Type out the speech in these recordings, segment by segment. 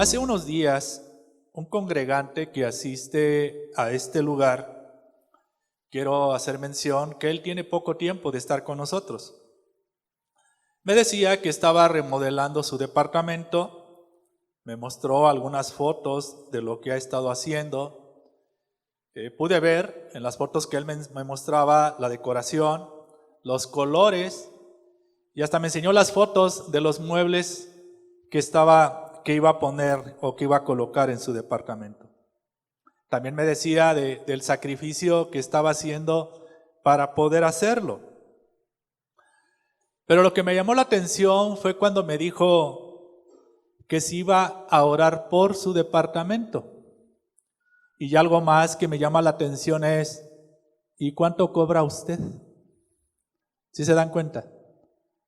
Hace unos días, un congregante que asiste a este lugar, quiero hacer mención que él tiene poco tiempo de estar con nosotros. Me decía que estaba remodelando su departamento, me mostró algunas fotos de lo que ha estado haciendo. Pude ver en las fotos que él me mostraba la decoración, los colores, y hasta me enseñó las fotos de los muebles que iba a poner o que iba a colocar en su departamento. También me decía del sacrificio que estaba haciendo para poder hacerlo. Pero lo que me llamó la atención fue cuando me dijo que se iba a orar por su departamento. Y algo más que me llama la atención es, ¿y cuánto cobra usted? ¿Sí se dan cuenta?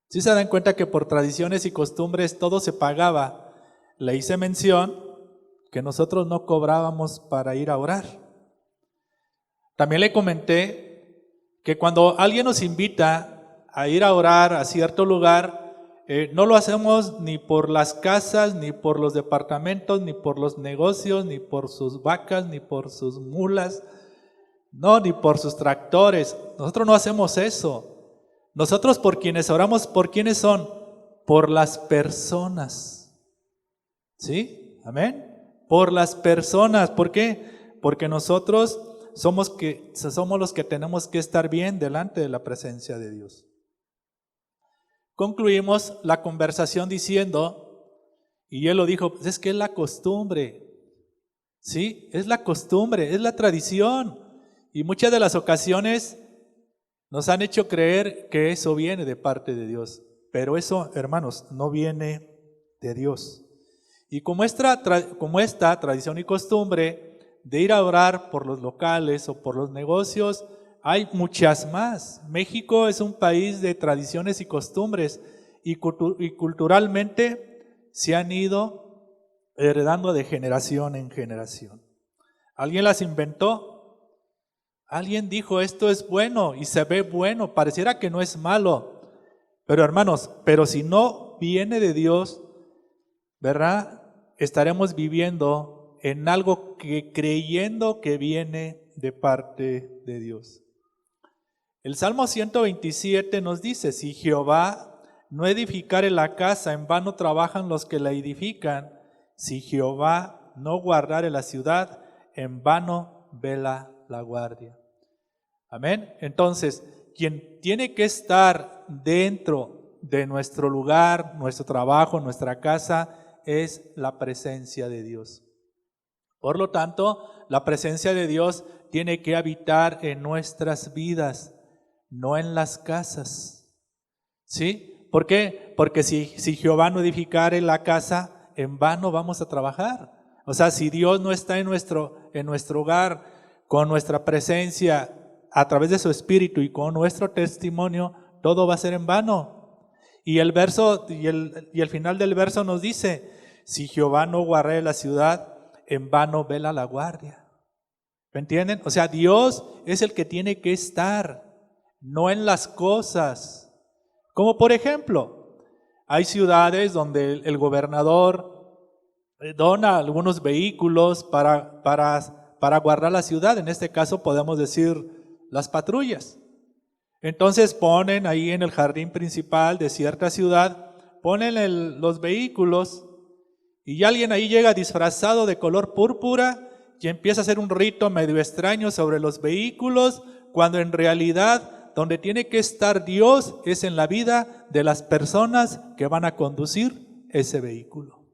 ¿Sí se dan cuenta que por tradiciones y costumbres todo se pagaba? Le hice mención que nosotros no cobrábamos para ir a orar. También le comenté que cuando alguien nos invita a ir a orar a cierto lugar, no lo hacemos ni por las casas, ni por los departamentos, ni por los negocios, ni por sus vacas, ni por sus mulas, no, ni por sus tractores. Nosotros no hacemos eso. Nosotros por quienes oramos, ¿por quiénes son? Por las personas. ¿Sí? Amén. Por las personas. ¿Por qué? Porque nosotros somos los que tenemos que estar bien delante de la presencia de Dios. Concluimos la conversación diciendo, y él lo dijo, pues es que es la costumbre. ¿Sí? Es la costumbre, es la tradición. Y muchas de las ocasiones nos han hecho creer que eso viene de parte de Dios. Pero eso, hermanos, no viene de Dios. Y como esta tradición y costumbre de ir a orar por los locales o por los negocios, hay muchas más. México es un país de tradiciones y costumbres y culturalmente se han ido heredando de generación en generación. ¿Alguien las inventó? Alguien dijo esto es bueno y se ve bueno, pareciera que no es malo. Pero hermanos, si no viene de Dios, ¿verdad? Estaremos viviendo en algo que creyendo que viene de parte de Dios. El Salmo 127 nos dice, si Jehová no edificare la casa, en vano trabajan los que la edifican. Si Jehová no guardare la ciudad, en vano vela la guardia. Amén. Entonces, quien tiene que estar dentro de nuestro lugar, nuestro trabajo, nuestra casa, es la presencia de Dios. Por lo tanto, la presencia de Dios tiene que habitar en nuestras vidas, no en las casas. ¿Sí? ¿Por qué? Porque si Jehová no edificare la casa, en vano vamos a trabajar. O sea, si Dios no está en nuestro hogar, con nuestra presencia, a través de su Espíritu y con nuestro testimonio, todo va a ser en vano. Y el final del verso nos dice, si Jehová no guardare la ciudad, en vano vela la guardia. ¿Me entienden? O sea, Dios es el que tiene que estar, no en las cosas. Como por ejemplo, hay ciudades donde el gobernador dona algunos vehículos para guardar la ciudad. En este caso podemos decir las patrullas. Entonces ponen ahí en el jardín principal de cierta ciudad, ponen los vehículos y alguien ahí llega disfrazado de color púrpura y empieza a hacer un rito medio extraño sobre los vehículos, cuando en realidad donde tiene que estar Dios es en la vida de las personas que van a conducir ese vehículo.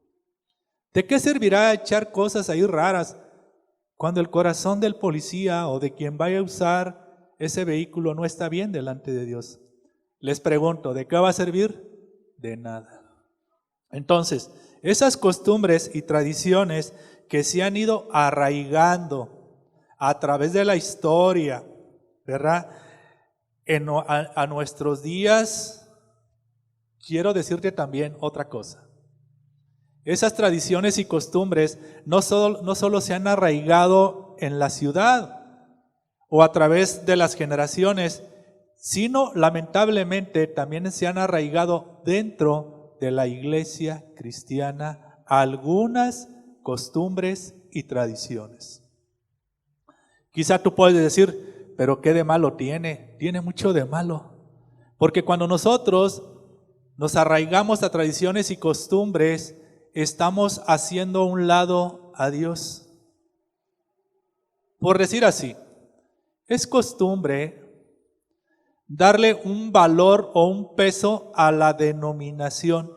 ¿De qué servirá echar cosas ahí raras cuando el corazón del policía o de quien vaya a usar ese vehículo no está bien delante de Dios? Les pregunto, ¿de qué va a servir? De nada. Entonces, esas costumbres y tradiciones que se han ido arraigando a través de la historia, ¿verdad? A nuestros días, quiero decirte también otra cosa. Esas tradiciones y costumbres no solo se han arraigado en la ciudad o a través de las generaciones, sino lamentablemente también se han arraigado dentro de la iglesia cristiana algunas costumbres y tradiciones. Quizá tú puedes decir, pero ¿qué de malo tiene? Tiene mucho de malo. Porque cuando nosotros nos arraigamos a tradiciones y costumbres, estamos haciendo a un lado a Dios. Por decir así, es costumbre darle un valor o un peso a la denominación.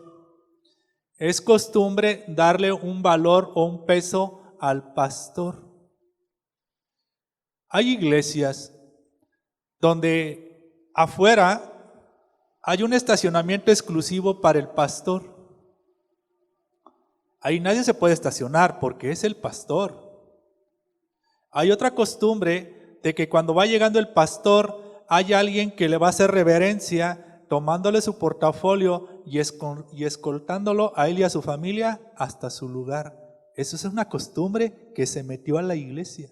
Es costumbre darle un valor o un peso al pastor. Hay iglesias donde afuera hay un estacionamiento exclusivo para el pastor. Ahí nadie se puede estacionar porque es el pastor. Hay otra costumbre de que cuando va llegando el pastor, hay alguien que le va a hacer reverencia, tomándole su portafolio y escoltándolo a él y a su familia hasta su lugar. Eso es una costumbre que se metió a la iglesia.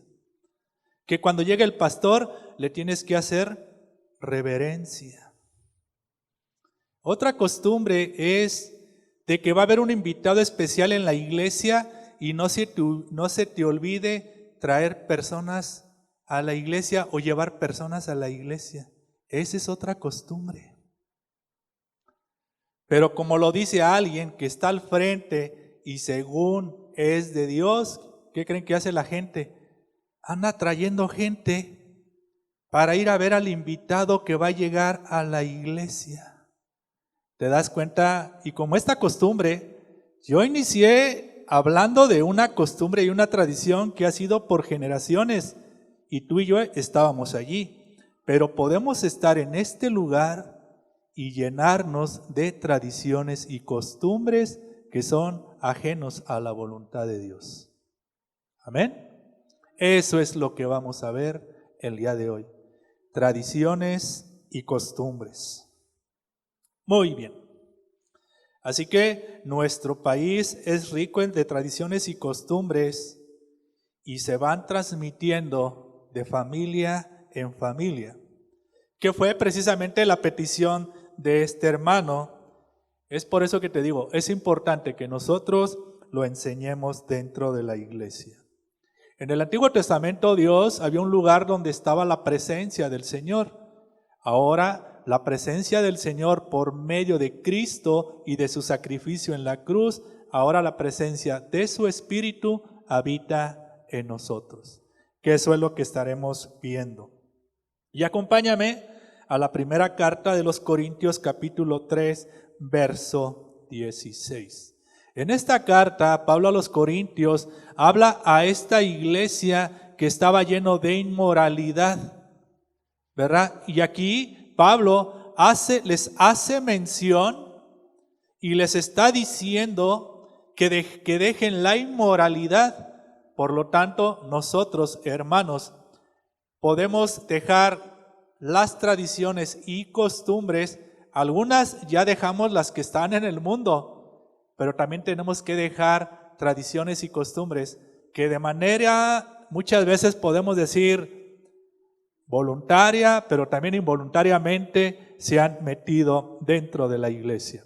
Que cuando llega el pastor, le tienes que hacer reverencia. Otra costumbre es de que va a haber un invitado especial en la iglesia y no se te olvide traer personas a la iglesia o llevar personas a la iglesia. Esa es otra costumbre. Pero como lo dice alguien que está al frente y según es de Dios, ¿qué creen que hace la gente? Anda trayendo gente para ir a ver al invitado que va a llegar a la iglesia. ¿Te das cuenta? Y como esta costumbre, yo inicié hablando de una costumbre y una tradición que ha sido por generaciones y tú y yo estábamos allí, pero podemos estar en este lugar y llenarnos de tradiciones y costumbres que son ajenos a la voluntad de Dios. Amén. Eso es lo que vamos a ver el día de hoy. Tradiciones y costumbres. Muy bien. Así que nuestro país es rico de tradiciones y costumbres y se van transmitiendo de familia en familia, que fue precisamente la petición de este hermano. Es por eso que te digo, es importante que nosotros lo enseñemos dentro de la iglesia. En el Antiguo Testamento Dios había un lugar donde estaba la presencia del Señor. Ahora la presencia del Señor por medio de Cristo y de su sacrificio en la cruz, ahora la presencia de su Espíritu habita en nosotros. Que eso es lo que estaremos viendo. Y acompáñame a la primera carta de los Corintios capítulo 3, verso 16. En esta carta, Pablo a los Corintios habla a esta iglesia que estaba lleno de inmoralidad, ¿verdad? Y aquí Pablo les hace mención y les está diciendo que dejen la inmoralidad. Por lo tanto, nosotros, hermanos, podemos dejar las tradiciones y costumbres. Algunas ya dejamos las que están en el mundo, pero también tenemos que dejar tradiciones y costumbres que de manera, muchas veces podemos decir, voluntaria, pero también involuntariamente se han metido dentro de la iglesia.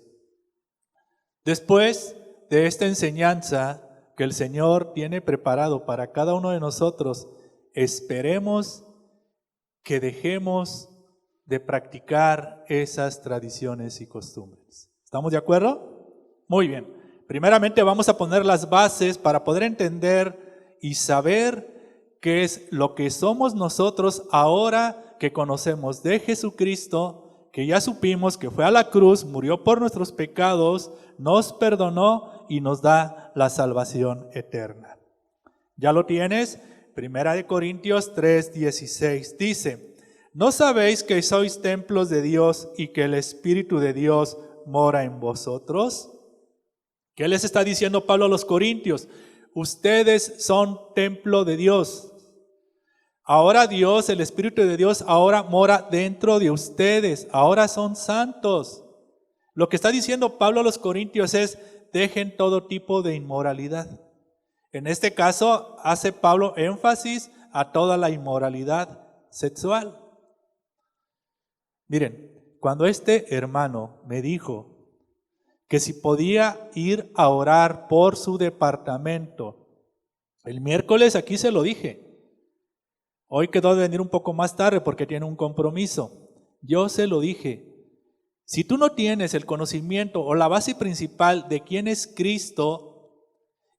Después de esta enseñanza que el Señor tiene preparado para cada uno de nosotros, esperemos que dejemos de practicar esas tradiciones y costumbres. ¿Estamos de acuerdo? Muy bien. Primeramente vamos a poner las bases para poder entender y saber qué es lo que somos nosotros ahora que conocemos de Jesucristo, que ya supimos que fue a la cruz, murió por nuestros pecados, nos perdonó y nos da la salvación eterna. ¿Ya lo tienes? Primera de Corintios 3:16 dice: ¿no sabéis que sois templos de Dios y que el Espíritu de Dios mora en vosotros? ¿Qué les está diciendo Pablo a los Corintios? Ustedes son templo de Dios. Ahora Dios, el Espíritu de Dios, ahora mora dentro de ustedes. Ahora son santos. Lo que está diciendo Pablo a los Corintios es: dejen todo tipo de inmoralidad. En este caso hace Pablo énfasis a toda la inmoralidad sexual. Miren, cuando este hermano me dijo que si podía ir a orar por su departamento. El miércoles aquí se lo dije. Hoy quedó de venir un poco más tarde porque tiene un compromiso. Yo se lo dije. Si tú no tienes el conocimiento o la base principal de quién es Cristo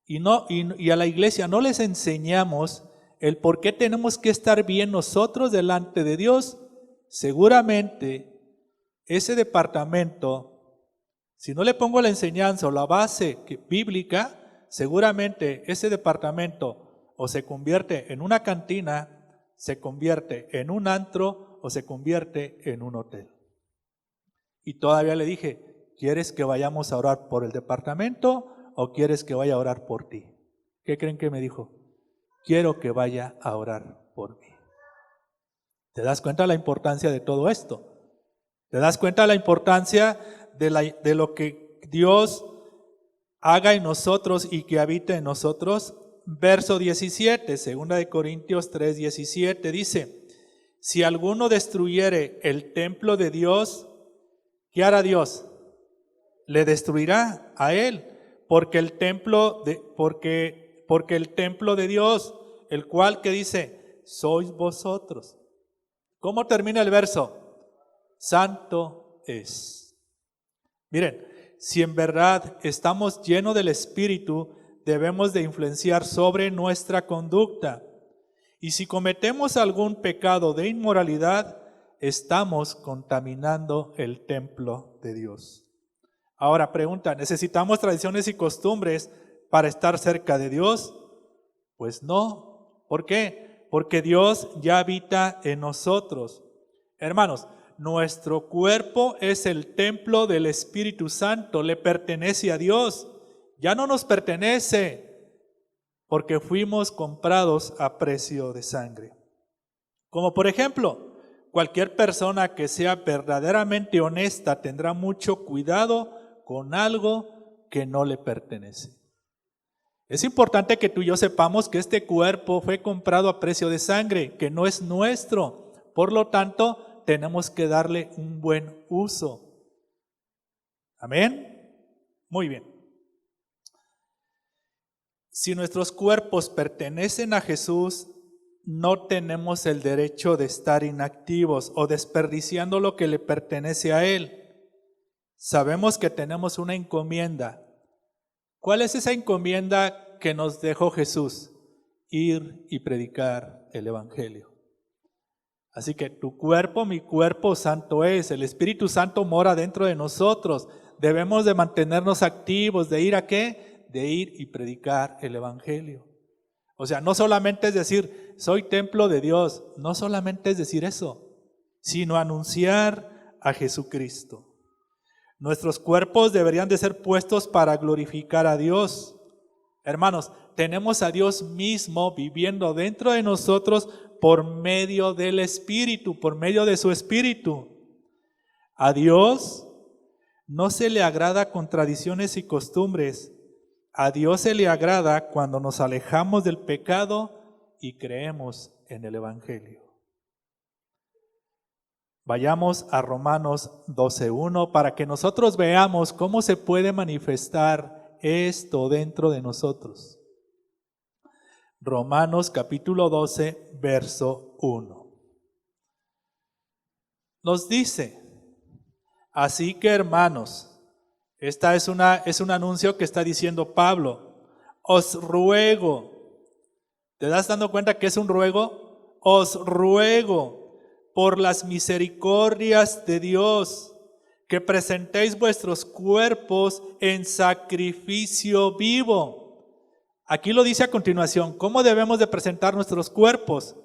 y a la iglesia no les enseñamos el por qué tenemos que estar bien nosotros delante de Dios, seguramente ese departamento, si no le pongo la enseñanza o la base bíblica, seguramente ese departamento o se convierte en una cantina, se convierte en un antro o se convierte en un hotel. Y todavía le dije, ¿quieres que vayamos a orar por el departamento o quieres que vaya a orar por ti? ¿Qué creen que me dijo? Quiero que vaya a orar por mí. ¿Te das cuenta la importancia de todo esto? ¿Te das cuenta la importancia de lo que Dios haga en nosotros y que habite en nosotros? Verso 17, 2 Corintios 3:17 dice, si alguno destruyere el templo de Dios, ¿qué hará Dios? Le destruirá a él, porque el templo de Dios, el cual que dice, sois vosotros. ¿Cómo termina el verso? Santo es. Miren, si en verdad estamos llenos del Espíritu, debemos de influenciar sobre nuestra conducta. Y si cometemos algún pecado de inmoralidad, estamos contaminando el templo de Dios. Ahora pregunta, ¿necesitamos tradiciones y costumbres para estar cerca de Dios? Pues no. ¿Por qué? Porque Dios ya habita en nosotros. Hermanos, nuestro cuerpo es el templo del Espíritu Santo, le pertenece a Dios. Ya no nos pertenece porque fuimos comprados a precio de sangre. Como por ejemplo, cualquier persona que sea verdaderamente honesta tendrá mucho cuidado con algo que no le pertenece. Es importante que tú y yo sepamos que este cuerpo fue comprado a precio de sangre, que no es nuestro. Por lo tanto, tenemos que darle un buen uso. ¿Amén? Muy bien. Si nuestros cuerpos pertenecen a Jesús, no tenemos el derecho de estar inactivos o desperdiciando lo que le pertenece a Él. Sabemos que tenemos una encomienda. ¿Cuál es esa encomienda que nos dejó Jesús? Ir y predicar el Evangelio. Así que tu cuerpo, mi cuerpo santo es. El Espíritu Santo mora dentro de nosotros. Debemos de mantenernos activos. ¿De ir a qué? De ir y predicar el Evangelio. O sea, no solamente es decir, soy templo de Dios. No solamente es decir eso, sino anunciar a Jesucristo. Nuestros cuerpos deberían de ser puestos para glorificar a Dios. Hermanos, tenemos a Dios mismo viviendo dentro de nosotros por medio del Espíritu, por medio de su Espíritu. A Dios no se le agrada con tradiciones y costumbres. A Dios se le agrada cuando nos alejamos del pecado y creemos en el Evangelio. Vayamos a Romanos 12:1 para que nosotros veamos cómo se puede manifestar esto dentro de nosotros. Romanos capítulo 12, verso 1. Nos dice, así que hermanos, esta es un anuncio que está diciendo Pablo, os ruego, ¿te das dando cuenta que es un ruego? Os ruego por las misericordias de Dios, que presentéis vuestros cuerpos en sacrificio vivo. Aquí lo dice a continuación, ¿cómo debemos de presentar nuestros cuerpos?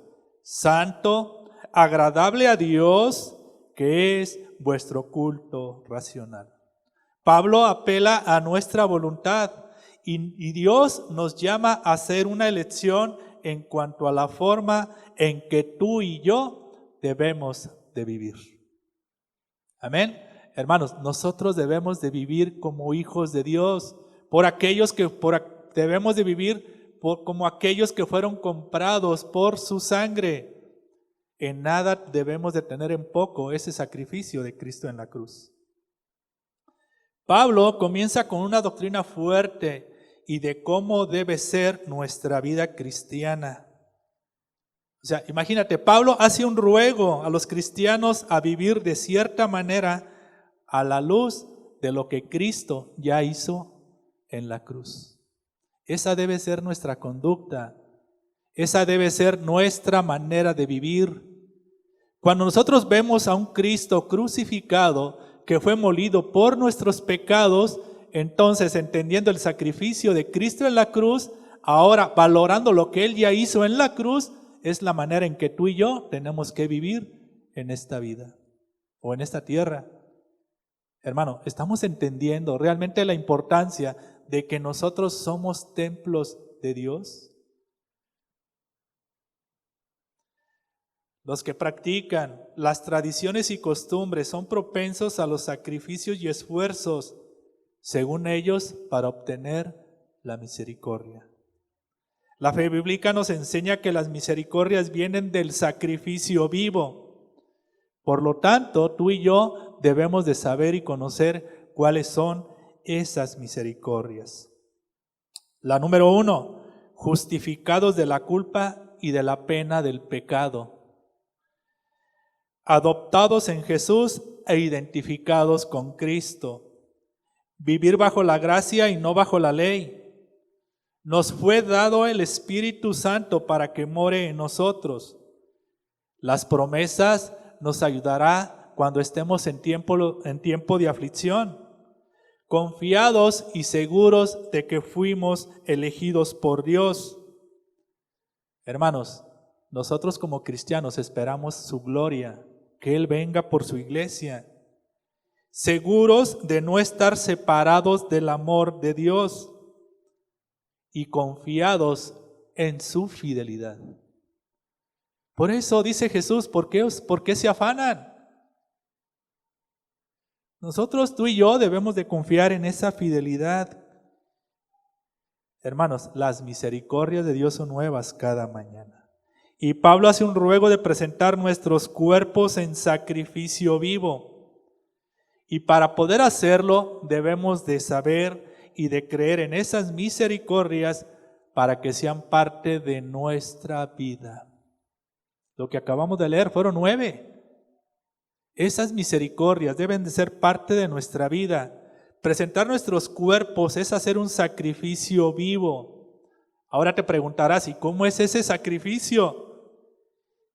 Santo, agradable a Dios, que es vuestro culto racional. Pablo apela a nuestra voluntad y Dios nos llama a hacer una elección en cuanto a la forma en que tú y yo debemos de vivir. Amén. Hermanos, nosotros debemos de vivir como hijos de Dios, debemos de vivir como aquellos que fueron comprados por su sangre. En nada debemos de tener en poco ese sacrificio de Cristo en la cruz. Pablo comienza con una doctrina fuerte y de cómo debe ser nuestra vida cristiana. O sea, imagínate, Pablo hace un ruego a los cristianos a vivir de cierta manera a la luz de lo que Cristo ya hizo en la cruz. Esa debe ser nuestra conducta, esa debe ser nuestra manera de vivir. Cuando nosotros vemos a un Cristo crucificado que fue molido por nuestros pecados, entonces entendiendo el sacrificio de Cristo en la cruz, ahora valorando lo que Él ya hizo en la cruz, es la manera en que tú y yo tenemos que vivir en esta vida o en esta tierra. Hermano, ¿estamos entendiendo realmente la importancia de que nosotros somos templos de Dios? Los que practican las tradiciones y costumbres son propensos a los sacrificios y esfuerzos, según ellos, para obtener la misericordia. La fe bíblica nos enseña que las misericordias vienen del sacrificio vivo. Por lo tanto, tú y yo debemos de saber y conocer cuáles son esas misericordias. La número 1, justificados de la culpa y de la pena del pecado. Adoptados en Jesús e identificados con Cristo. Vivir bajo la gracia y no bajo la ley. Nos fue dado el Espíritu Santo para que more en nosotros. Las promesas nos ayudará cuando estemos en tiempo de aflicción, confiados y seguros de que fuimos elegidos por Dios. Hermanos, nosotros como cristianos esperamos su gloria, que Él venga por su iglesia, seguros de no estar separados del amor de Dios y confiados en su fidelidad. Por eso dice Jesús, ¿por qué se afanan? Nosotros, tú y yo, debemos de confiar en esa fidelidad. Hermanos, las misericordias de Dios son nuevas cada mañana. Y Pablo hace un ruego de presentar nuestros cuerpos en sacrificio vivo. Y para poder hacerlo, debemos de saber y de creer en esas misericordias para que sean parte de nuestra vida. Lo que acabamos de leer fueron 9. Esas misericordias deben de ser parte de nuestra vida. Presentar nuestros cuerpos es hacer un sacrificio vivo. Ahora te preguntarás, ¿y cómo es ese sacrificio?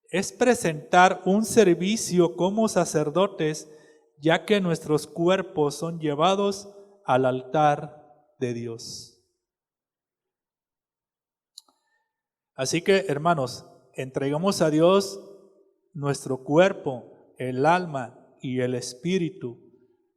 Es presentar un servicio como sacerdotes, ya que nuestros cuerpos son llevados al altar de Dios. Así que, hermanos, entregamos a Dios nuestro cuerpo, el alma y el espíritu.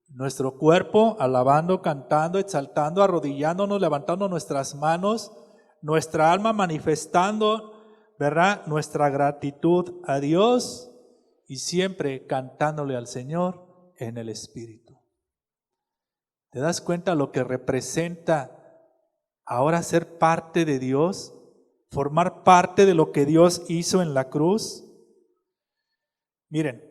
Nuestro cuerpo alabando, cantando, exaltando, arrodillándonos, levantando nuestras manos. Nuestra alma manifestando, ¿verdad?, nuestra gratitud a Dios y siempre cantándole al Señor en el espíritu. ¿Te das cuenta lo que representa ahora ser parte de Dios? Formar parte de lo que Dios hizo en la cruz. Miren,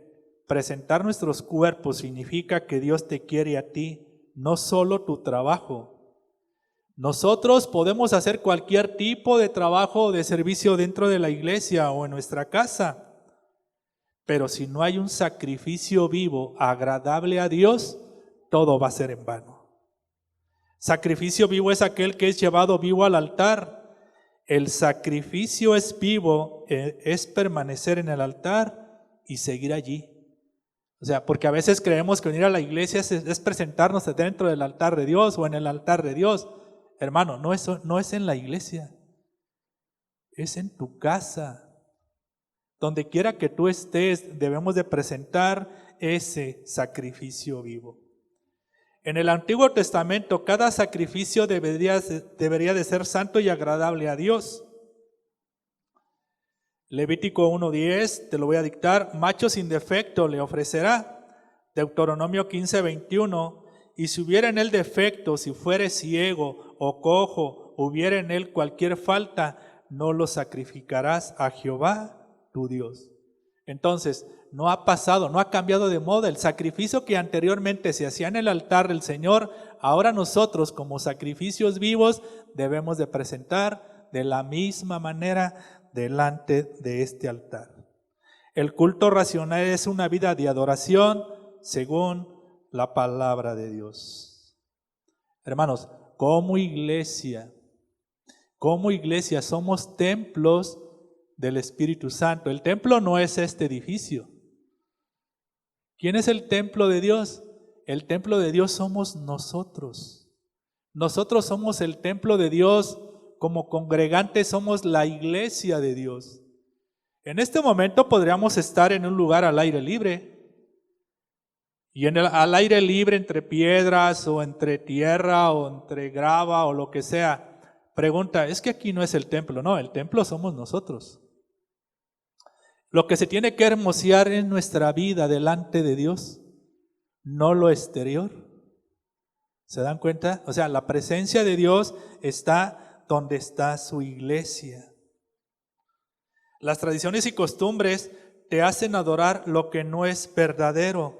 presentar nuestros cuerpos significa que Dios te quiere a ti, no solo tu trabajo. Nosotros podemos hacer cualquier tipo de trabajo o de servicio dentro de la iglesia o en nuestra casa, pero si no hay un sacrificio vivo, agradable a Dios, todo va a ser en vano. Sacrificio vivo es aquel que es llevado vivo al altar. El sacrificio es vivo, es permanecer en el altar y seguir allí. O sea, porque a veces creemos que venir a la iglesia es presentarnos dentro del altar de Dios o en el altar de Dios. Hermano, no es en la iglesia, es en tu casa. Donde quiera que tú estés, debemos de presentar ese sacrificio vivo. En el Antiguo Testamento, cada sacrificio debería de ser santo y agradable a Dios. Levítico 1:10, te lo voy a dictar, macho sin defecto le ofrecerá. Deuteronomio 15:21, y si hubiera en él defecto, si fuere ciego o cojo, hubiera en él cualquier falta, no lo sacrificarás a Jehová tu Dios. Entonces, no ha pasado, no ha cambiado de moda. El sacrificio que anteriormente se hacía en el altar del Señor, ahora nosotros como sacrificios vivos debemos de presentar de la misma manera delante de este altar. El culto racional es una vida de adoración según la palabra de Dios. Hermanos, como iglesia somos templos del Espíritu Santo. El templo no es este edificio. ¿Quién es el templo de Dios? El templo de Dios somos nosotros. Nosotros somos el templo de Dios. Como congregantes somos la iglesia de Dios. En este momento podríamos estar en un lugar al aire libre. Y al aire libre, entre piedras o entre tierra o entre grava o lo que sea. Pregunta, es que aquí no es el templo. No, el templo somos nosotros. Lo que se tiene que hermosear en nuestra vida delante de Dios, no lo exterior. ¿Se dan cuenta? O sea, la presencia de Dios está donde está su iglesia. Las tradiciones y costumbres te hacen adorar lo que no es verdadero.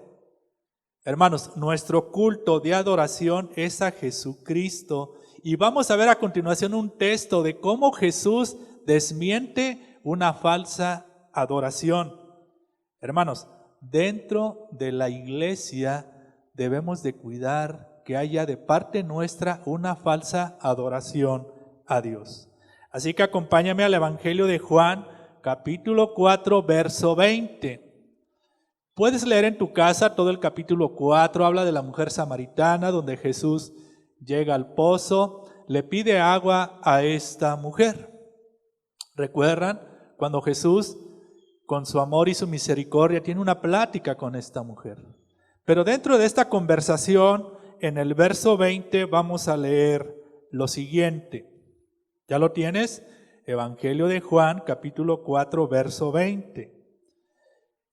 Hermanos, nuestro culto de adoración es a Jesucristo. Y vamos a ver a continuación un texto de cómo Jesús desmiente una falsa adoración. Hermanos, dentro de la iglesia debemos de cuidar que haya de parte nuestra una falsa adoración a Dios. Así que acompáñame al Evangelio de Juan, capítulo 4, verso 20. Puedes leer en tu casa todo el capítulo 4, habla de la mujer samaritana, donde Jesús llega al pozo, le pide agua a esta mujer. ¿Recuerdan? Cuando Jesús, con su amor y su misericordia, tiene una plática con esta mujer. Pero dentro de esta conversación, en el verso 20, vamos a leer lo siguiente. ¿Ya lo tienes? Evangelio de Juan, capítulo 4, verso 20.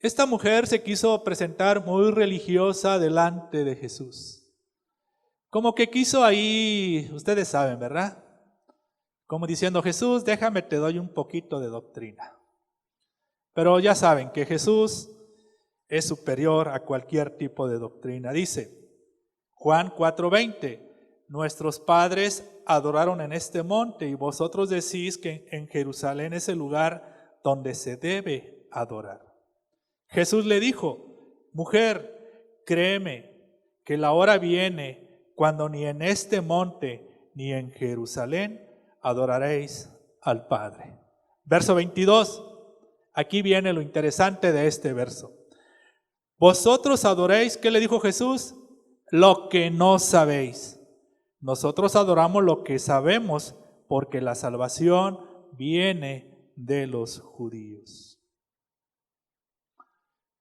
Esta mujer se quiso presentar muy religiosa delante de Jesús. Como que quiso ahí, ustedes saben, ¿verdad? Como diciendo, Jesús, déjame, te doy un poquito de doctrina. Pero ya saben que Jesús es superior a cualquier tipo de doctrina. Dice Juan 4:20, nuestros padres adoraron en este monte y vosotros decís que en Jerusalén es el lugar donde se debe adorar. Jesús le dijo, mujer, créeme que la hora viene cuando ni en este monte ni en Jerusalén adoraréis al Padre. Verso 22, aquí viene lo interesante de este verso. Vosotros adoréis, ¿qué le dijo Jesús? Lo que no sabéis. Nosotros adoramos lo que sabemos porque la salvación viene de los judíos.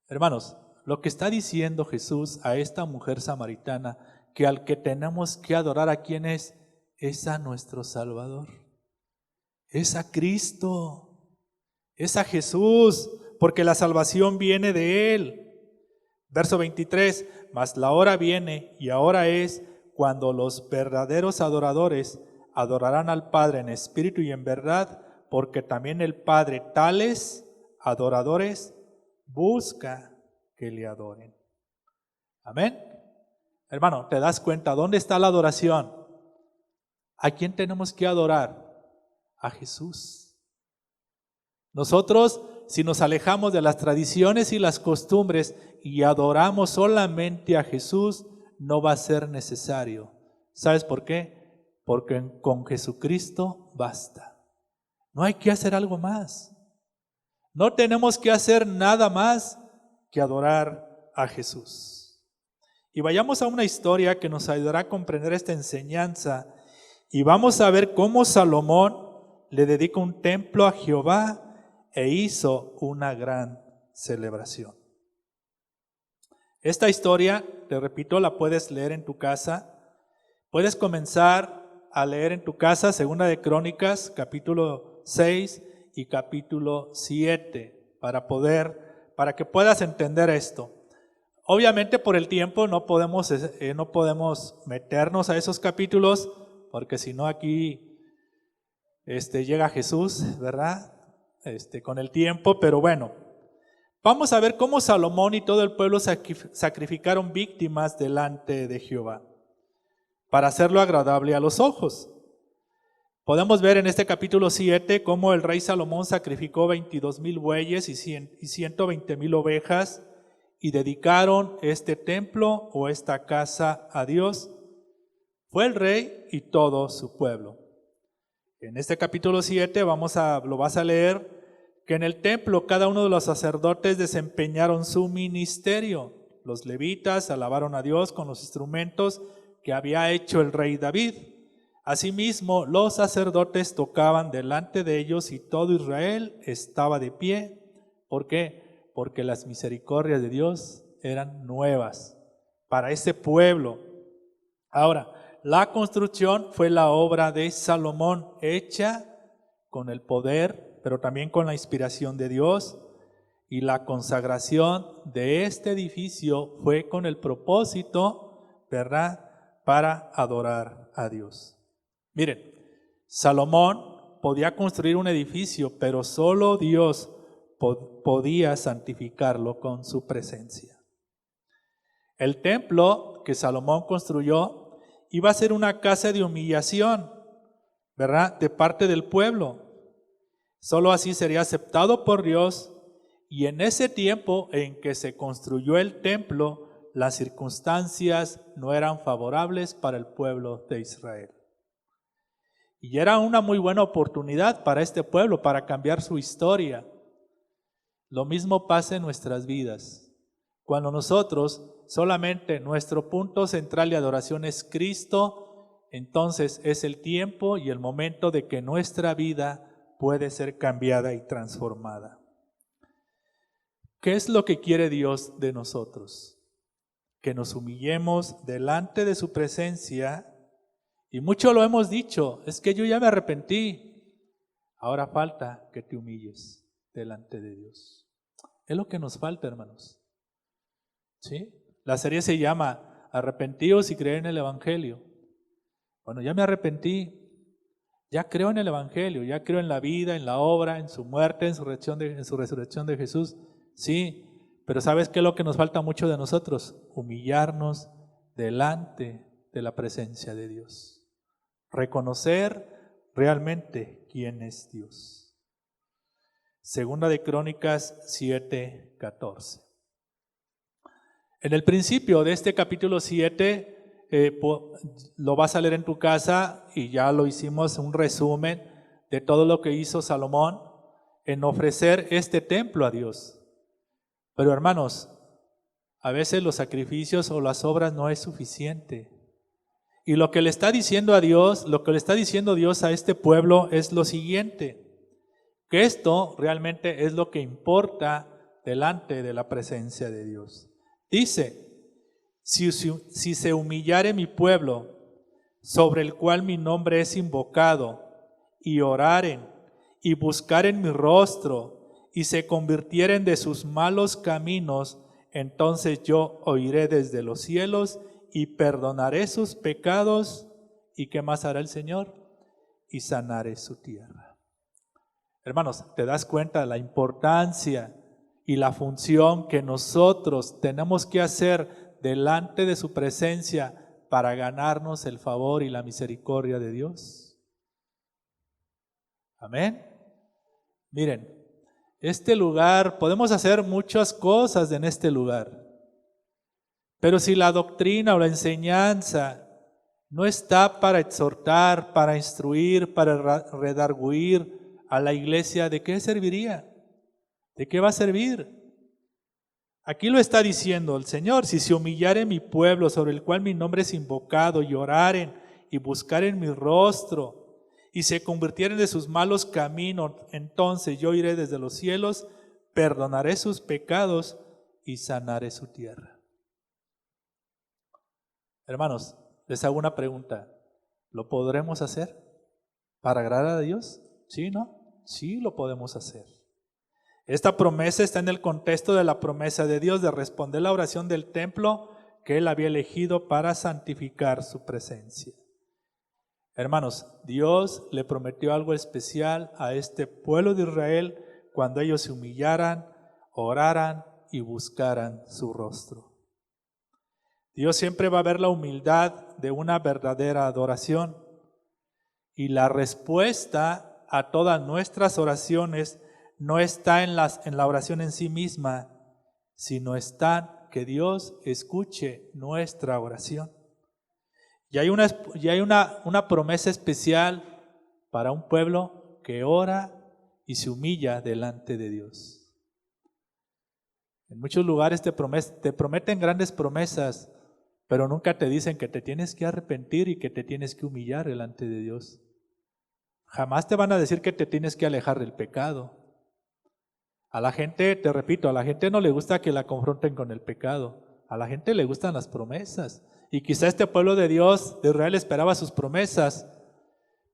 Hermanos, lo que está diciendo Jesús a esta mujer samaritana, que al que tenemos que adorar, ¿a quién es? Es a nuestro Salvador. Es a Cristo. Es a Jesús, porque la salvación viene de Él. Verso 23, mas la hora viene y ahora es cuando los verdaderos adoradores adorarán al Padre en espíritu y en verdad, porque también el Padre tales adoradores busca que le adoren. Amén. Hermano, ¿te das cuenta dónde está la adoración? ¿A quién tenemos que adorar? A Jesús. Nosotros, si nos alejamos de las tradiciones y las costumbres y adoramos solamente a Jesús, no va a ser necesario. ¿Sabes por qué? Porque con Jesucristo basta. No hay que hacer algo más. No tenemos que hacer nada más que adorar a Jesús. Y vayamos a una historia que nos ayudará a comprender esta enseñanza. Y vamos a ver cómo Salomón le dedica un templo a Jehová e hizo una gran celebración. Esta historia, te repito, la puedes leer en tu casa. Puedes comenzar a leer en tu casa Segunda de Crónicas, capítulo 6 y capítulo 7, para que puedas entender esto. Obviamente por el tiempo no podemos meternos a esos capítulos, porque si no aquí llega Jesús, ¿verdad? Con el tiempo, pero bueno. vamos a ver cómo Salomón y todo el pueblo sacrificaron víctimas delante de Jehová para hacerlo agradable a los ojos. Podemos ver en este capítulo 7 cómo el rey Salomón sacrificó 22,000 bueyes y 120,000 ovejas y dedicaron este templo o esta casa a Dios. Fue el rey y todo su pueblo. En este capítulo 7 lo vas a leer, que en el templo cada uno de los sacerdotes desempeñaron su ministerio. Los levitas alabaron a Dios con los instrumentos que había hecho el rey David. Asimismo, los sacerdotes tocaban delante de ellos y todo Israel estaba de pie. ¿Por qué? Porque las misericordias de Dios eran nuevas para ese pueblo. Ahora, la construcción fue la obra de Salomón, hecha con el poder, pero también con la inspiración de Dios. Y la consagración de este edificio fue con el propósito, ¿verdad?, para adorar a Dios. Miren, Salomón podía construir un edificio, pero solo Dios podía santificarlo con su presencia. El templo que Salomón construyó iba a ser una casa de humillación, ¿verdad?, de parte del pueblo. Solo así sería aceptado por Dios, y en ese tiempo en que se construyó el templo, las circunstancias no eran favorables para el pueblo de Israel. Y era una muy buena oportunidad para este pueblo, para cambiar su historia. Lo mismo pasa en nuestras vidas. Cuando nosotros solamente nuestro punto central de adoración es Cristo, entonces es el tiempo y el momento de que nuestra vida puede ser cambiada y transformada. ¿Qué es lo que quiere Dios de nosotros? Que nos humillemos delante de su presencia. Y mucho lo hemos dicho, es que yo ya me arrepentí. Ahora falta que te humilles delante de Dios. Es lo que nos falta, hermanos. ¿Sí? La serie se llama Arrepentíos y creer en el Evangelio. Bueno, ya me arrepentí. Ya creo en el Evangelio, ya creo en la vida, en la obra, en su muerte, en su resurrección de Jesús. Sí, pero ¿sabes qué es lo que nos falta mucho de nosotros? Humillarnos delante de la presencia de Dios. Reconocer realmente quién es Dios. Segunda de Crónicas 7:14. En el principio de este capítulo 7, lo vas a leer en tu casa y ya lo hicimos un resumen de todo lo que hizo Salomón en ofrecer este templo a Dios. Pero hermanos, a veces los sacrificios o las obras no es suficiente. Y lo que le está diciendo a Dios, lo que le está diciendo Dios a este pueblo es lo siguiente, que esto realmente es lo que importa delante de la presencia de Dios. Dice, si se humillare mi pueblo, sobre el cual mi nombre es invocado, y oraren, y buscaren mi rostro, y se convirtieren de sus malos caminos, entonces yo oiré desde los cielos, y perdonaré sus pecados. ¿Y qué más hará el Señor? Y sanaré su tierra. Hermanos, ¿te das cuenta de la importancia y la función que nosotros tenemos que hacer delante de su presencia para ganarnos el favor y la misericordia de Dios? Amén. Miren, este lugar, podemos hacer muchas cosas en este lugar, pero si la doctrina o la enseñanza no está para exhortar, para instruir, para redarguir a la iglesia, ¿de qué serviría? ¿De qué va a servir? Aquí lo está diciendo el Señor: si se humillare mi pueblo, sobre el cual mi nombre es invocado, y oraren y buscaren mi rostro, y se convirtieren de sus malos caminos, entonces yo iré desde los cielos, perdonaré sus pecados y sanaré su tierra. Hermanos, les hago una pregunta. ¿Lo podremos hacer para agradar a Dios? ¿Sí, no? Sí, lo podemos hacer. Esta promesa está en el contexto de la promesa de Dios de responder la oración del templo que Él había elegido para santificar su presencia. Hermanos, Dios le prometió algo especial a este pueblo de Israel cuando ellos se humillaran, oraran y buscaran su rostro. Dios siempre va a ver la humildad de una verdadera adoración, y la respuesta a todas nuestras oraciones no está en la oración en sí misma, sino está en que Dios escuche nuestra oración. Y hay una promesa especial para un pueblo que ora y se humilla delante de Dios. En muchos lugares te prometen grandes promesas, pero nunca te dicen que te tienes que arrepentir y que te tienes que humillar delante de Dios. Jamás te van a decir que te tienes que alejar del pecado. A la gente, te repito, a la gente no le gusta que la confronten con el pecado. A la gente le gustan las promesas. Y quizá este pueblo de Dios, de Israel, esperaba sus promesas,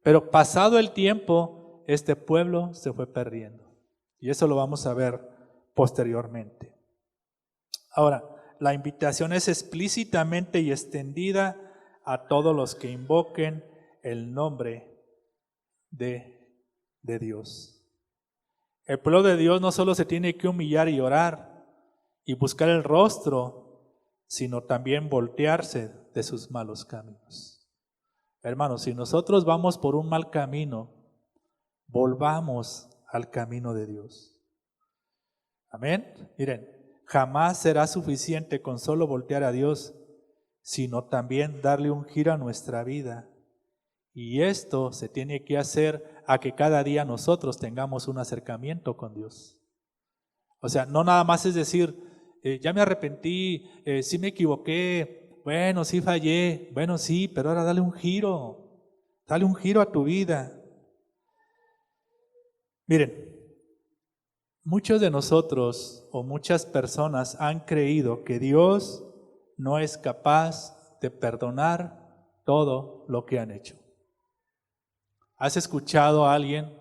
pero pasado el tiempo, este pueblo se fue perdiendo. Y eso lo vamos a ver posteriormente. Ahora, la invitación es explícitamente y extendida a todos los que invoquen el nombre de Dios. El pueblo de Dios no solo se tiene que humillar y orar y buscar el rostro, sino también voltearse de sus malos caminos. Hermanos, si nosotros vamos por un mal camino, volvamos al camino de Dios. Amén. Miren, jamás será suficiente con solo voltear a Dios, sino también darle un giro a nuestra vida. Y esto se tiene que hacer a que cada día nosotros tengamos un acercamiento con Dios. O sea, no nada más es decir, ya me arrepentí, sí me equivoqué, bueno, sí fallé, bueno, sí, pero ahora dale un giro a tu vida. Miren, muchos de nosotros o muchas personas han creído que Dios no es capaz de perdonar todo lo que han hecho. ¿Has escuchado a alguien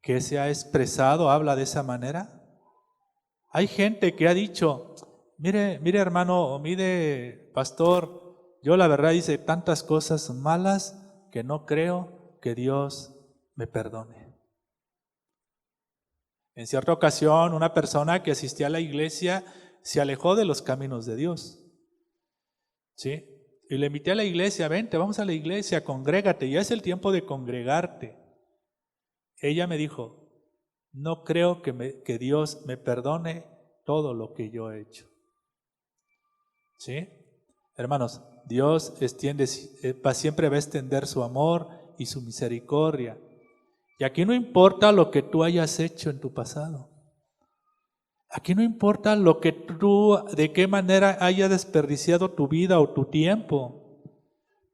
que se ha expresado, habla de esa manera? Hay gente que ha dicho, mire hermano, o mire pastor, yo la verdad hice tantas cosas malas que no creo que Dios me perdone. En cierta ocasión, una persona que asistía a la iglesia se alejó de los caminos de Dios. ¿Sí? Y le invité a la iglesia, vente, vamos a la iglesia, congrégate, ya es el tiempo de congregarte. Ella me dijo, no creo que Dios me perdone todo lo que yo he hecho. ¿Sí? Hermanos, Dios siempre va a extender su amor y su misericordia. Y aquí no importa lo que tú hayas hecho en tu pasado. Aquí no importa lo que tú, de qué manera hayas desperdiciado tu vida o tu tiempo.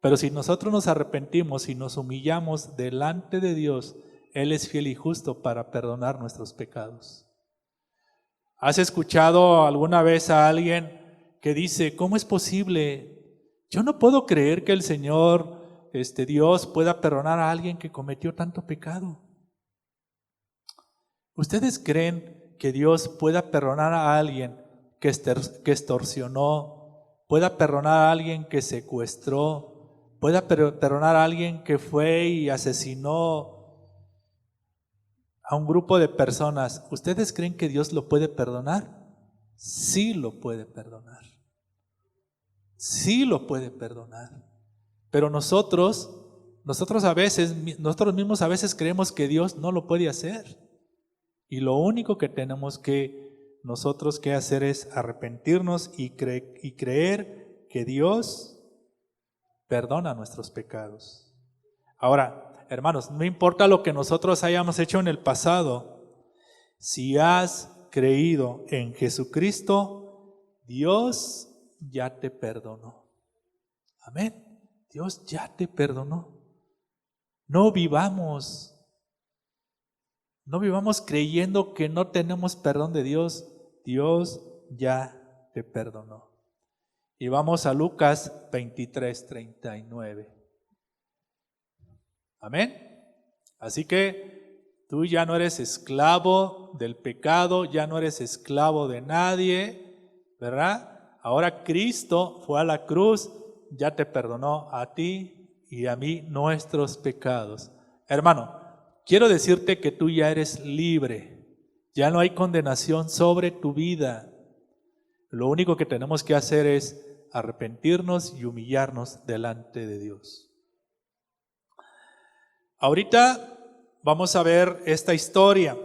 Pero si nosotros nos arrepentimos y nos humillamos delante de Dios, Él es fiel y justo para perdonar nuestros pecados. ¿Has escuchado alguna vez a alguien que dice, ¿cómo es posible? Yo no puedo creer que el Señor, Dios, pueda perdonar a alguien que cometió tanto pecado. ¿Ustedes creen que Dios pueda perdonar a alguien que extorsionó, pueda perdonar a alguien que secuestró, pueda perdonar a alguien que fue y asesinó a un grupo de personas? ¿Ustedes creen que Dios lo puede perdonar? Sí lo puede perdonar. Sí lo puede perdonar. Pero nosotros mismos a veces creemos que Dios no lo puede hacer. Y lo único que tenemos que nosotros que hacer es arrepentirnos y creer que Dios perdona nuestros pecados. Ahora, hermanos, no importa lo que nosotros hayamos hecho en el pasado, si has creído en Jesucristo, Dios ya te perdonó. Amén. Dios ya te perdonó. No vivamos creyendo que no tenemos perdón de Dios. Dios ya te perdonó. Y vamos a Lucas 23:39. Amén. Así que tú ya no eres esclavo del pecado, ya no eres esclavo de nadie, ¿verdad? Ahora Cristo fue a la cruz, ya te perdonó a ti y a mí nuestros pecados. Hermano, quiero decirte que tú ya eres libre. Ya no hay condenación sobre tu vida. Lo único que tenemos que hacer es arrepentirnos y humillarnos delante de Dios. Ahorita vamos a ver esta historia.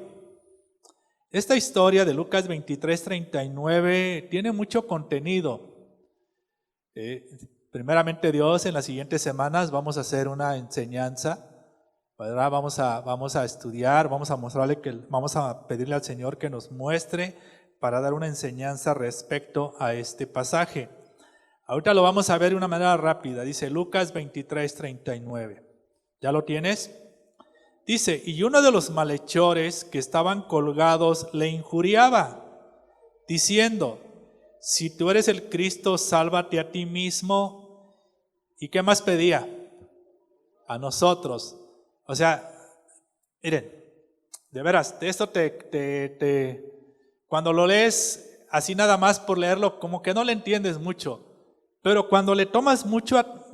Esta historia de Lucas 23:39 tiene mucho contenido. Primeramente Dios, en las siguientes semanas vamos a hacer una enseñanza, ¿verdad? Vamos a estudiar, vamos a pedirle al Señor que nos muestre para dar una enseñanza respecto a este pasaje. Ahorita lo vamos a ver de una manera rápida. Dice Lucas 23:39. ¿Ya lo tienes? Dice, y uno de los malhechores que estaban colgados le injuriaba, diciendo, si tú eres el Cristo, sálvate a ti mismo. ¿Y qué más pedía? A nosotros. O sea, miren, de veras, de esto cuando lo lees así nada más por leerlo, como que no le entiendes mucho. Pero cuando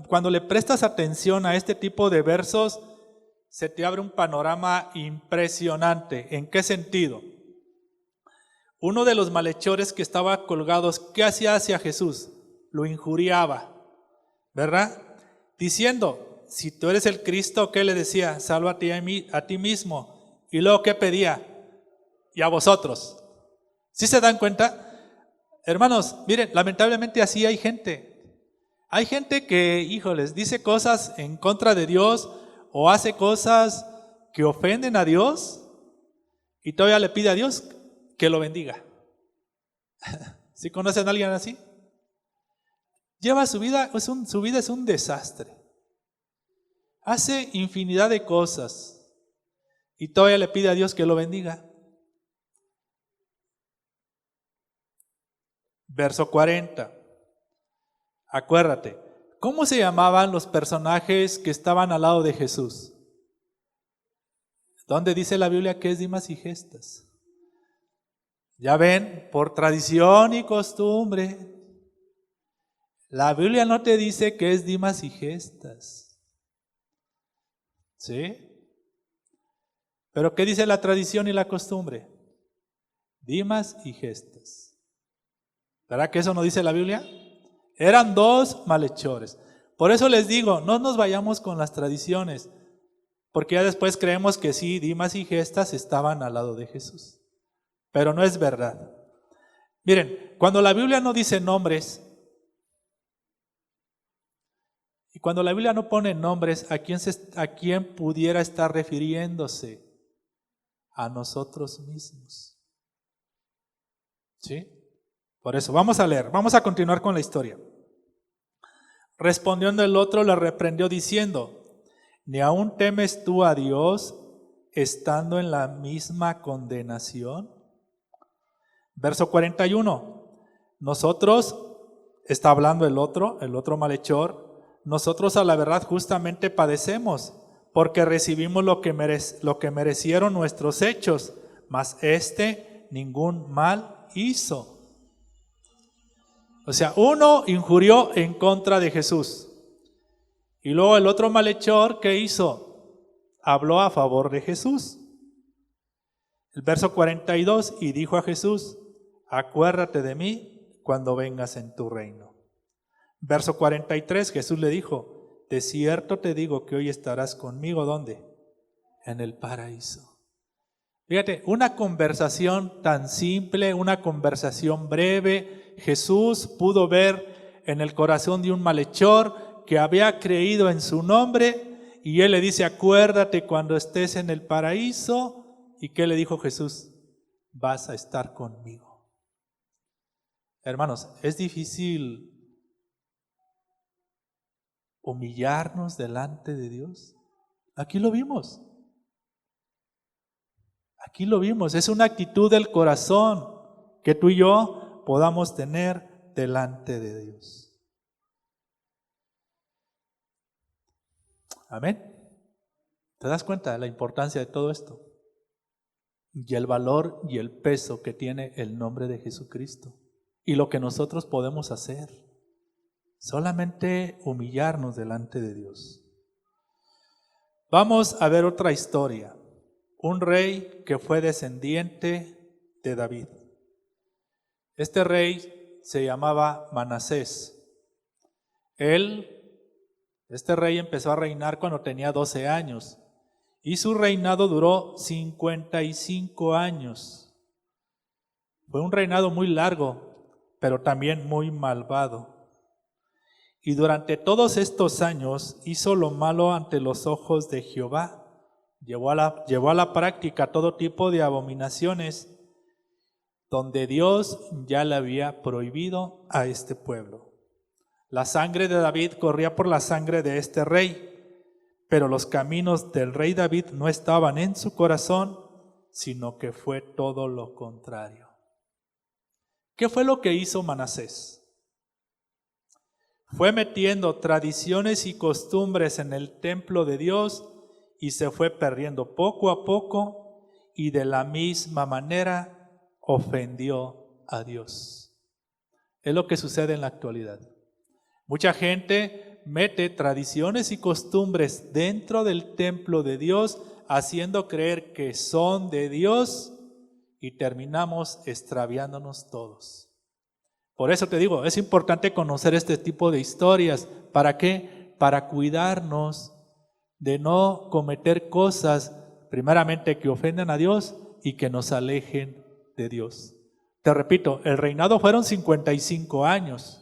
cuando le prestas atención a este tipo de versos, se te abre un panorama impresionante. ¿En qué sentido? Uno de los malhechores que estaba colgados, ¿qué hacía hacia Jesús? Lo injuriaba, ¿verdad? Diciendo, si tú eres el Cristo, ¿qué le decía? Sálvate a ti mismo. Y luego, ¿qué pedía? Y a vosotros. ¿Sí se dan cuenta? Hermanos, miren, lamentablemente así hay gente. Hay gente que, híjoles, dice cosas en contra de Dios o hace cosas que ofenden a Dios y todavía le pide a Dios que lo bendiga. ¿Sí conocen a alguien así? Lleva su vida es un desastre. Hace infinidad de cosas y todavía le pide a Dios que lo bendiga. Verso 40. Acuérdate, ¿cómo se llamaban los personajes que estaban al lado de Jesús? ¿Dónde dice la Biblia que es Dimas y Gestas? Ya ven, por tradición y costumbre, la Biblia no te dice que es Dimas y Gestas. ¿Sí? ¿Pero qué dice la tradición y la costumbre? Dimas y Gestas. ¿Verdad que eso no dice la Biblia? Eran dos malhechores. Por eso les digo, no nos vayamos con las tradiciones, porque ya después creemos que sí, Dimas y Gestas estaban al lado de Jesús. Pero no es verdad. Miren, cuando la Biblia no dice nombres, y cuando la Biblia no pone nombres, ¿a quién pudiera estar refiriéndose? A nosotros mismos. ¿Sí? Por eso, vamos a leer, vamos a continuar con la historia. Respondiendo el otro, le reprendió diciendo, ¿ni aún temes tú a Dios estando en la misma condenación? Verso 41, nosotros, está hablando el otro malhechor, nosotros a la verdad justamente padecemos, porque recibimos lo que merecieron nuestros hechos, mas ningún mal hizo. O sea, uno injurió en contra de Jesús. Y luego el otro malhechor, ¿qué hizo? Habló a favor de Jesús. El verso 42, y dijo a Jesús, acuérdate de mí cuando vengas en tu reino. Verso 43, Jesús le dijo, de cierto te digo que hoy estarás conmigo, ¿dónde? En el paraíso. Fíjate, una conversación tan simple, una conversación breve. Jesús pudo ver en el corazón de un malhechor que había creído en su nombre y él le dice, acuérdate cuando estés en el paraíso. ¿Y qué le dijo Jesús? Vas a estar conmigo. Hermanos, es difícil humillarnos delante de Dios. Aquí lo vimos. Aquí lo vimos. Es una actitud del corazón que tú y yo podamos tener delante de Dios. Amén. ¿Te das cuenta de la importancia de todo esto? Y el valor y el peso que tiene el nombre de Jesucristo. Y lo que nosotros podemos hacer. Solamente humillarnos delante de Dios. Vamos a ver otra historia. Un rey que fue descendiente de David. Este rey se llamaba Manasés. Este rey empezó a reinar cuando tenía 12 años y su reinado duró 55 años. Fue un reinado muy largo, pero también muy malvado. Y durante todos estos años hizo lo malo ante los ojos de Jehová. Llevó a la práctica todo tipo de abominaciones donde Dios ya le había prohibido a este pueblo. La sangre de David corría por la sangre de este rey, pero los caminos del rey David no estaban en su corazón, sino que fue todo lo contrario. ¿Qué fue lo que hizo Manasés? Fue metiendo tradiciones y costumbres en el templo de Dios y se fue perdiendo poco a poco, y de la misma manera ofendió a Dios. Es lo que sucede en la actualidad. Mucha gente mete tradiciones y costumbres dentro del templo de Dios, haciendo creer que son de Dios, y terminamos extraviándonos todos. Por eso te digo, es importante conocer este tipo de historias. ¿Para qué? Para cuidarnos de no cometer cosas, primeramente, que ofenden a Dios y que nos alejen de Dios. Te repito, el reinado fueron 55 años.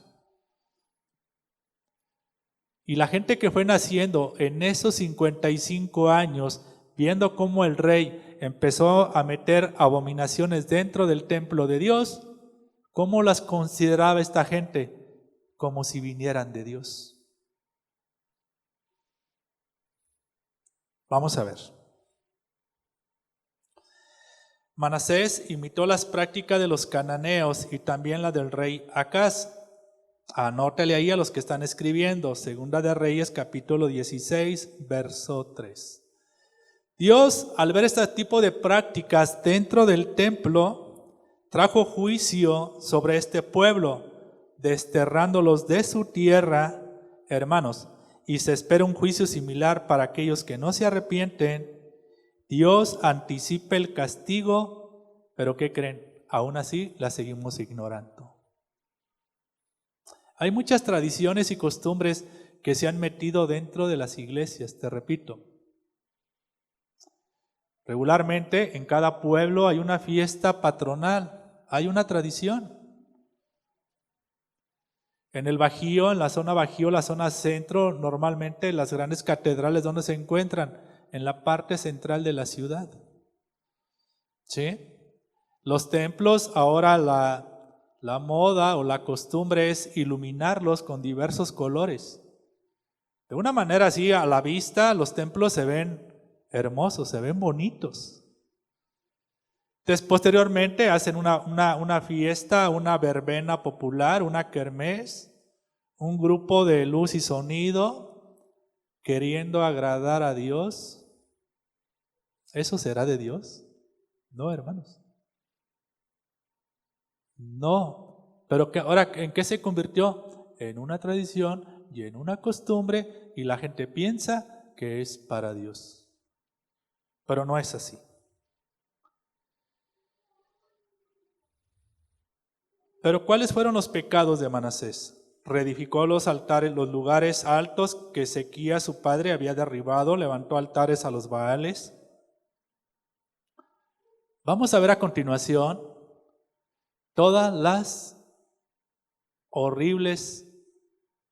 Y la gente que fue naciendo en esos 55 años, viendo cómo el rey empezó a meter abominaciones dentro del templo de Dios, ¿cómo las consideraba esta gente? Como si vinieran de Dios. Vamos a ver. Manasés imitó las prácticas de los cananeos y también la del rey Acaz. Anótale ahí a los que están escribiendo, Segunda de Reyes, capítulo 16, verso 3. Dios, al ver este tipo de prácticas dentro del templo, trajo juicio sobre este pueblo, desterrándolos de su tierra, hermanos, y se espera un juicio similar para aquellos que no se arrepienten. Dios anticipa el castigo, pero ¿qué creen? Aún así la seguimos ignorando. Hay muchas tradiciones y costumbres que se han metido dentro de las iglesias, te repito. Regularmente en cada pueblo hay una fiesta patronal, hay una tradición. En el Bajío, en la zona Bajío, la zona centro, normalmente las grandes catedrales, ¿dónde se encuentran? En la parte central de la ciudad. ¿Sí? Los templos, ahora la moda o la costumbre es iluminarlos con diversos colores. De una manera así, a la vista, los templos se ven hermosos, se ven bonitos. Entonces, posteriormente hacen una fiesta, una verbena popular, una kermés, un grupo de luz y sonido, queriendo agradar a Dios. ¿Eso será de Dios? No, hermanos. No. Pero ahora, ¿en qué se convirtió? En una tradición y en una costumbre, y la gente piensa que es para Dios. Pero no es así. Pero ¿cuáles fueron los pecados de Manasés? Reedificó los altares, los lugares altos que Ezequías su padre había derribado, levantó altares a los Baales. Vamos a ver a continuación todas las horribles,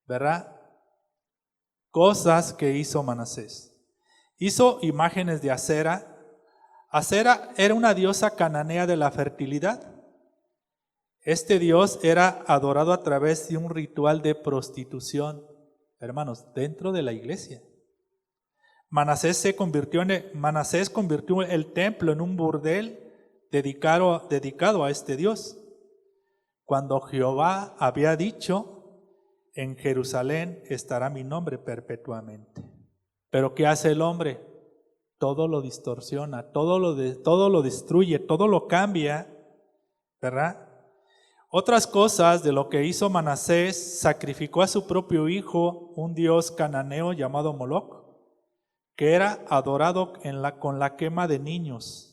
¿verdad?, cosas que hizo Manasés. Hizo imágenes de Acera. Acera era una diosa cananea de la fertilidad. Este dios era adorado a través de un ritual de prostitución, hermanos, dentro de la iglesia. Manasés convirtió el templo en un burdel dedicado a este dios, cuando Jehová había dicho: en Jerusalén estará mi nombre perpetuamente. Pero ¿qué hace el hombre? Todo lo distorsiona, todo lo destruye, todo lo cambia, ¿verdad? Otras cosas de lo que hizo Manasés: sacrificó a su propio hijo, un dios cananeo llamado Moloc, que era adorado con la quema de niños.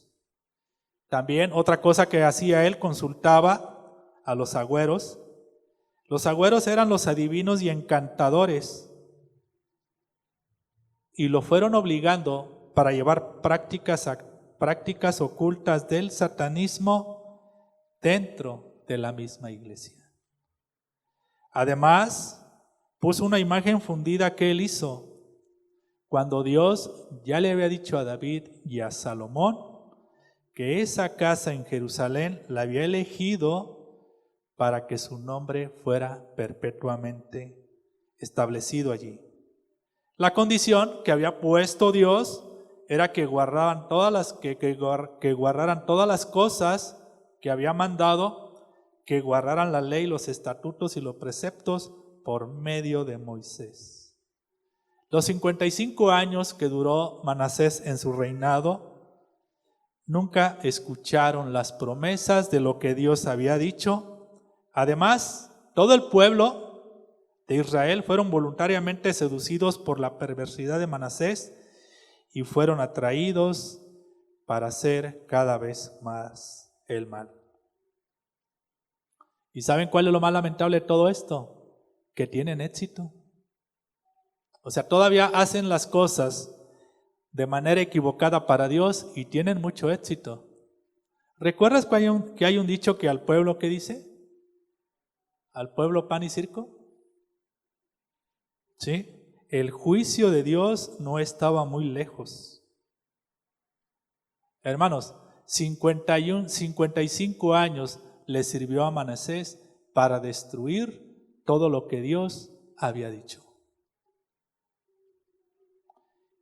También otra cosa que hacía él, consultaba a los agüeros. Los agüeros eran los adivinos y encantadores, y lo fueron obligando para llevar prácticas ocultas del satanismo dentro de la misma iglesia. Además, puso una imagen fundida que él hizo cuando Dios ya le había dicho a David y a Salomón que esa casa en Jerusalén la había elegido para que su nombre fuera perpetuamente establecido allí. La condición que había puesto Dios era que guardaran todas las cosas que había mandado, que guardaran la ley, los estatutos y los preceptos por medio de Moisés. Los 55 años que duró Manasés en su reinado, nunca escucharon las promesas de lo que Dios había dicho. Además, todo el pueblo de Israel fueron voluntariamente seducidos por la perversidad de Manasés y fueron atraídos para hacer cada vez más el mal. ¿Y saben cuál es lo más lamentable de todo esto? Que tienen éxito. O sea, todavía hacen las cosas de manera equivocada para Dios y tienen mucho éxito. ¿Recuerdas que hay un dicho que al pueblo, ¿qué dice? ¿Al pueblo pan y circo? ¿Sí? El juicio de Dios no estaba muy lejos. Hermanos, 55 años le sirvió a Manasés para destruir todo lo que Dios había dicho.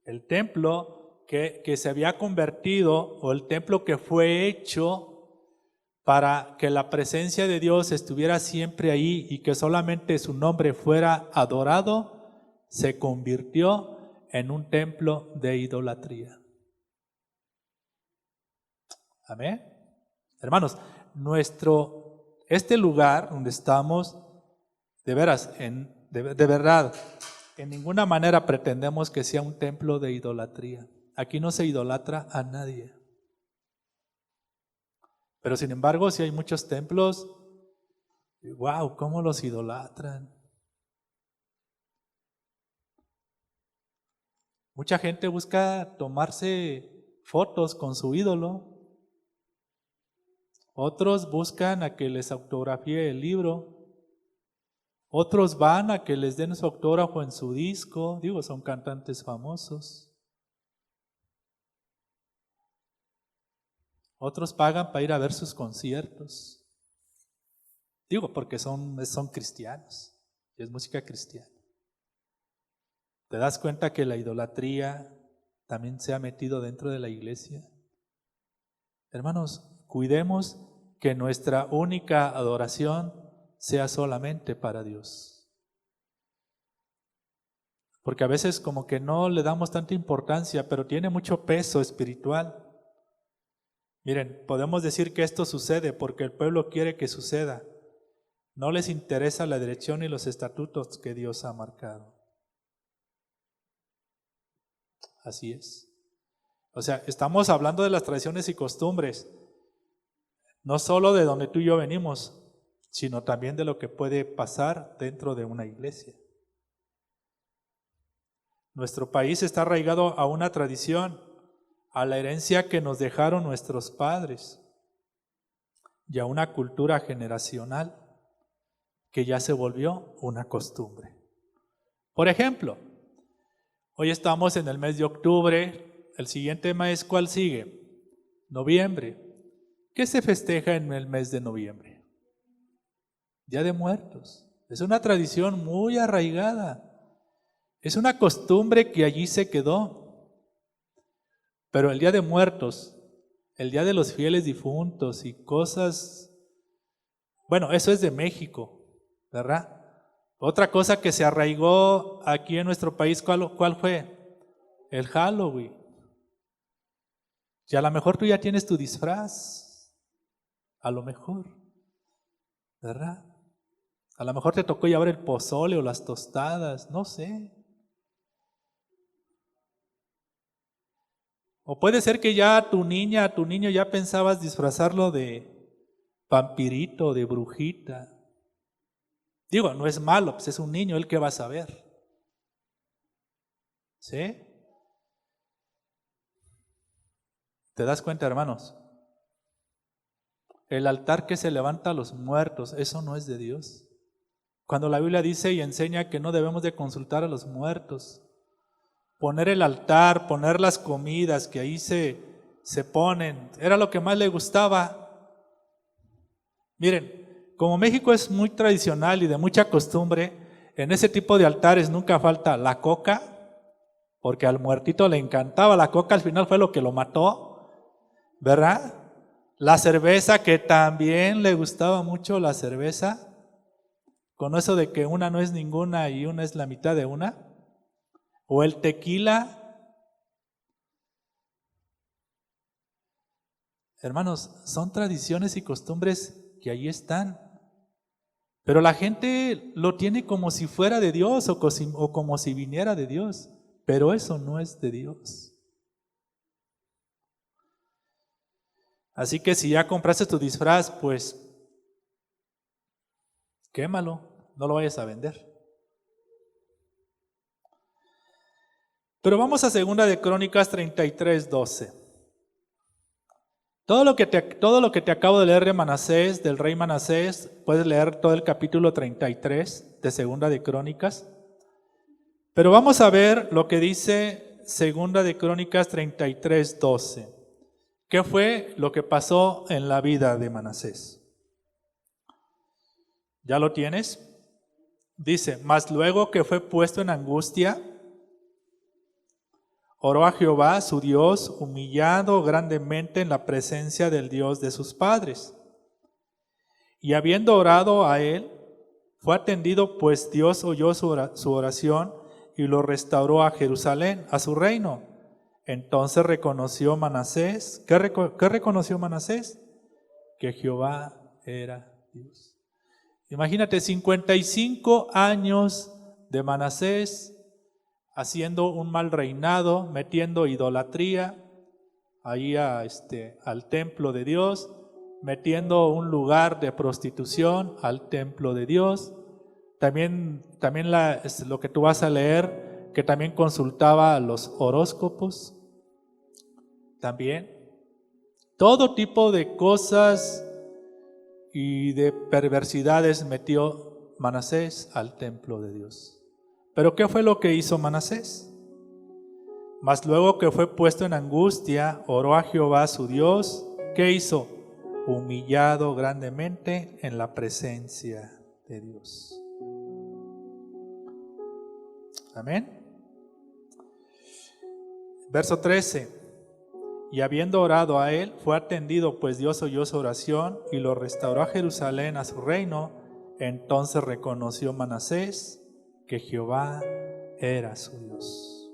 El templo que se había convertido, o el templo que fue hecho para que la presencia de Dios estuviera siempre ahí y que solamente su nombre fuera adorado, se convirtió en un templo de idolatría. Amén. Hermanos, este lugar donde estamos, de veras, de verdad, en ninguna manera pretendemos que sea un templo de idolatría. Aquí no se idolatra a nadie. Pero sin embargo, si hay muchos templos, wow, ¿cómo los idolatran? Mucha gente busca tomarse fotos con su ídolo. Otros buscan a que les autografíe el libro. Otros van a que les den su autógrafo en su disco. Digo, son cantantes famosos. Otros pagan para ir a ver sus conciertos. Digo, porque son cristianos. Y es música cristiana. ¿Te das cuenta que la idolatría también se ha metido dentro de la iglesia? Hermanos, cuidemos que nuestra única adoración sea solamente para Dios. Porque a veces como que no le damos tanta importancia, pero tiene mucho peso espiritual. Miren, podemos decir que esto sucede porque el pueblo quiere que suceda. No les interesa la dirección y los estatutos que Dios ha marcado. Así es. O sea, estamos hablando de las tradiciones y costumbres, no solo de donde tú y yo venimos, sino también de lo que puede pasar dentro de una iglesia. Nuestro país está arraigado a una tradición, a la herencia que nos dejaron nuestros padres y a una cultura generacional que ya se volvió una costumbre. Por ejemplo, hoy estamos en el mes de octubre, el siguiente mes, ¿cuál sigue? Noviembre. ¿Qué se festeja en el mes de noviembre? Día de Muertos. Es una tradición muy arraigada. Es una costumbre que allí se quedó. Pero el Día de Muertos, el Día de los Fieles Difuntos y cosas, bueno, eso es de México, ¿verdad? Otra cosa que se arraigó aquí en nuestro país, ¿cuál fue? El Halloween. Y a lo mejor tú ya tienes tu disfraz, a lo mejor, ¿verdad? A lo mejor te tocó llevar el pozole o las tostadas, no sé. O puede ser que ya tu niño ya pensabas disfrazarlo de vampirito, de brujita. Digo, no es malo, pues es un niño, ¿él qué va a saber? ¿Sí? ¿Te das cuenta, hermanos? El altar que se levanta a los muertos, eso no es de Dios. Cuando la Biblia dice y enseña que no debemos de consultar a los muertos, poner el altar, poner las comidas que ahí se ponen, era lo que más le gustaba. Miren, como México es muy tradicional y de mucha costumbre, en ese tipo de altares nunca falta la coca, porque al muertito le encantaba la coca, al final fue lo que lo mató, ¿verdad? La cerveza, que también le gustaba mucho la cerveza, con eso de que una no es ninguna y una es la mitad de una, o el tequila. Hermanos, son tradiciones y costumbres que ahí están, pero la gente lo tiene como si fuera de Dios o como si viniera de Dios, pero eso no es de Dios. Así que si ya compraste tu disfraz, pues quémalo, no lo vayas a vender. Pero vamos a 2 de Crónicas 33:12. Todo lo que te acabo de leer de Manasés, del rey Manasés, puedes leer todo el capítulo 33 de 2 de Crónicas. Pero vamos a ver lo que dice 2 de Crónicas 33:12. ¿Qué fue lo que pasó en la vida de Manasés? ¿Ya lo tienes? Dice, mas luego que fue puesto en angustia, oró a Jehová, su Dios, humillado grandemente en la presencia del Dios de sus padres. Y habiendo orado a él, fue atendido, pues Dios oyó su oración y lo restauró a Jerusalén, a su reino. Entonces reconoció Manasés. ¿Qué reconoció Manasés? Que Jehová era Dios. Imagínate, 55 años de Manasés haciendo un mal reinado, metiendo idolatría ahí al templo de Dios, metiendo un lugar de prostitución al templo de Dios. También lo que tú vas a leer, que también consultaba los horóscopos. También todo tipo de cosas y de perversidades metió Manasés al templo de Dios. ¿Pero qué fue lo que hizo Manasés? Mas luego que fue puesto en angustia, oró a Jehová su Dios. ¿Qué hizo? Humillado grandemente en la presencia de Dios. Amén. Verso 13. Y habiendo orado a él, fue atendido, pues Dios oyó su oración y lo restauró a Jerusalén, a su reino. Entonces reconoció Manasés que Jehová era su Dios.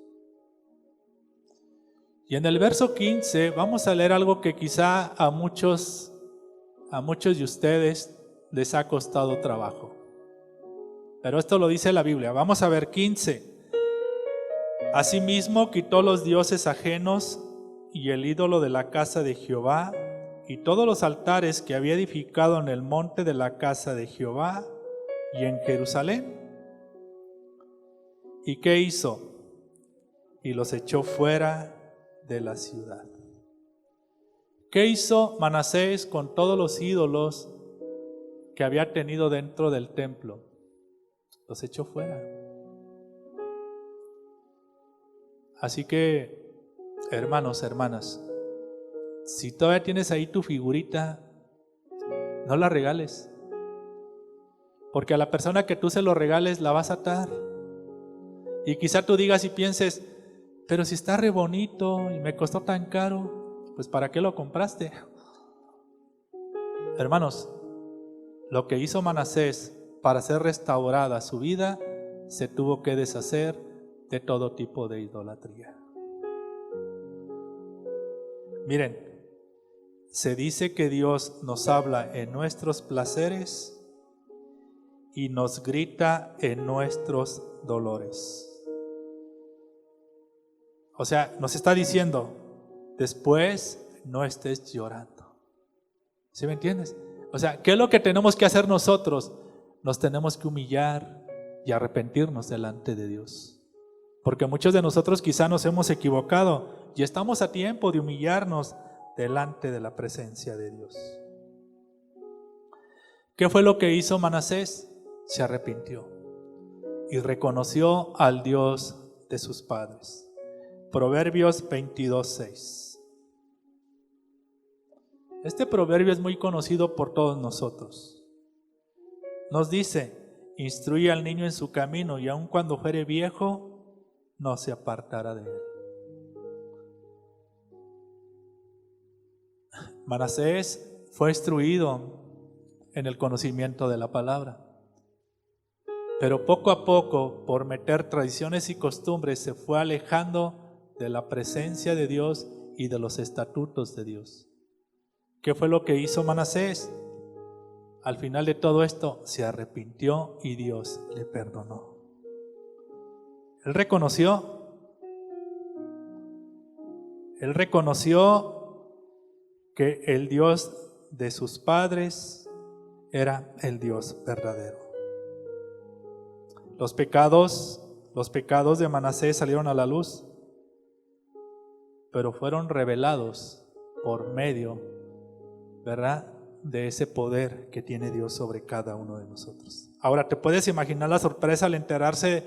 Y en el verso 15 vamos a leer algo que quizá a muchos de ustedes les ha costado trabajo. Pero esto lo dice la Biblia. Vamos a ver 15. Asimismo quitó los dioses ajenos y el ídolo de la casa de Jehová y todos los altares que había edificado en el monte de la casa de Jehová y en Jerusalén. ¿Y qué hizo? Y los echó fuera de la ciudad. ¿Qué hizo Manasés con todos los ídolos que había tenido dentro del templo? Los echó fuera. Así que, hermanos, hermanas, si todavía tienes ahí tu figurita, no la regales, porque a la persona que tú se lo regales la vas a atar. Y quizá tú digas y pienses, pero si está re bonito y me costó tan caro, pues ¿para qué lo compraste? Hermanos, lo que hizo Manasés para ser restaurada su vida, se tuvo que deshacer de todo tipo de idolatría. Miren, se dice que Dios nos habla en nuestros placeres y nos grita en nuestros dolores. O sea, nos está diciendo, después no estés llorando. ¿Sí me entiendes? O sea, ¿qué es lo que tenemos que hacer nosotros? Nos tenemos que humillar y arrepentirnos delante de Dios. Porque muchos de nosotros quizá nos hemos equivocado y estamos a tiempo de humillarnos delante de la presencia de Dios. ¿Qué fue lo que hizo Manasés? Se arrepintió y reconoció al Dios de sus padres. Proverbios 22:6. Este proverbio es muy conocido por todos nosotros. Nos dice: instruye al niño en su camino, y aun cuando fuere viejo, no se apartará de él. Manasés fue instruido en el conocimiento de la palabra, pero poco a poco, por meter tradiciones y costumbres, se fue alejando de la presencia de Dios y de los estatutos de Dios. ¿Qué fue lo que hizo Manasés? Al final de todo esto, se arrepintió y Dios le perdonó. Él reconoció que el Dios de sus padres era el Dios verdadero. Los pecados de Manasés salieron a la luz, pero fueron revelados por medio, ¿verdad?, de ese poder que tiene Dios sobre cada uno de nosotros. Ahora, ¿te puedes imaginar la sorpresa al enterarse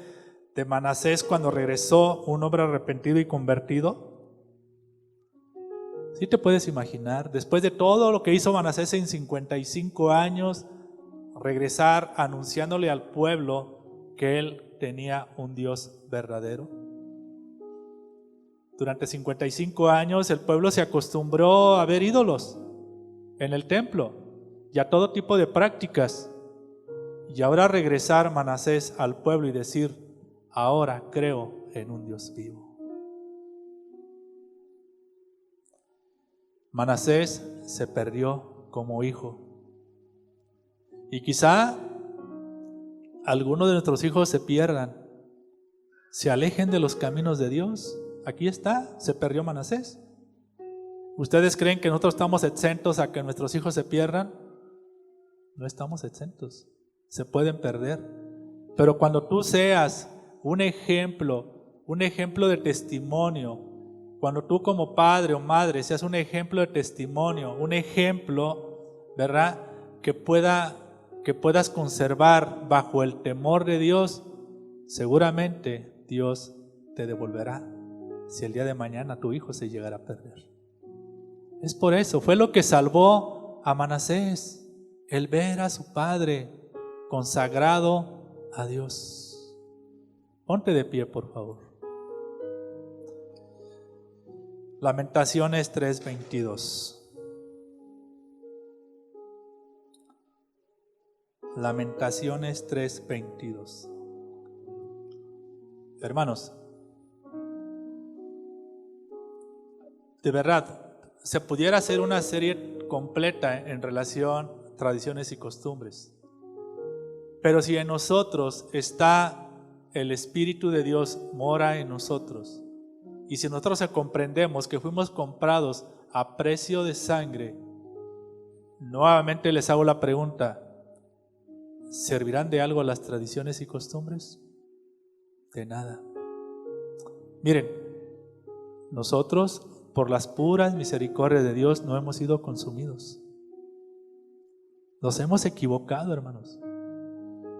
de Manasés cuando regresó un hombre arrepentido y convertido? ¿Sí te puedes imaginar? Después de todo lo que hizo Manasés en 55 años, regresar anunciándole al pueblo que él tenía un Dios verdadero. Durante 55 años el pueblo se acostumbró a ver ídolos en el templo y a todo tipo de prácticas. Y ahora regresar Manasés al pueblo y decir: ahora creo en un Dios vivo. Manasés se perdió como hijo. Y quizá algunos de nuestros hijos se pierdan, se alejen de los caminos de Dios. Aquí está, se perdió Manasés. ¿Ustedes creen que nosotros estamos exentos a que nuestros hijos se pierdan? No estamos exentos, se pueden perder. Pero cuando tú seas un ejemplo de testimonio, cuando tú como padre o madre seas un ejemplo de testimonio, un ejemplo, ¿verdad?, que puedas conservar bajo el temor de Dios, seguramente Dios te devolverá si el día de mañana tu hijo se llegara a perder. Es por eso, fue lo que salvó a Manasés, el ver a su padre consagrado a Dios. Ponte de pie, por favor. Lamentaciones 3:22. Lamentaciones 3:22. Hermanos, de verdad, se pudiera hacer una serie completa en relación a tradiciones y costumbres. Pero si en nosotros está el Espíritu de Dios, mora en nosotros. Y si nosotros comprendemos que fuimos comprados a precio de sangre, nuevamente les hago la pregunta: ¿servirán de algo las tradiciones y costumbres? De nada. Miren, nosotros, por las puras misericordias de Dios, no hemos sido consumidos. Nos hemos equivocado, hermanos.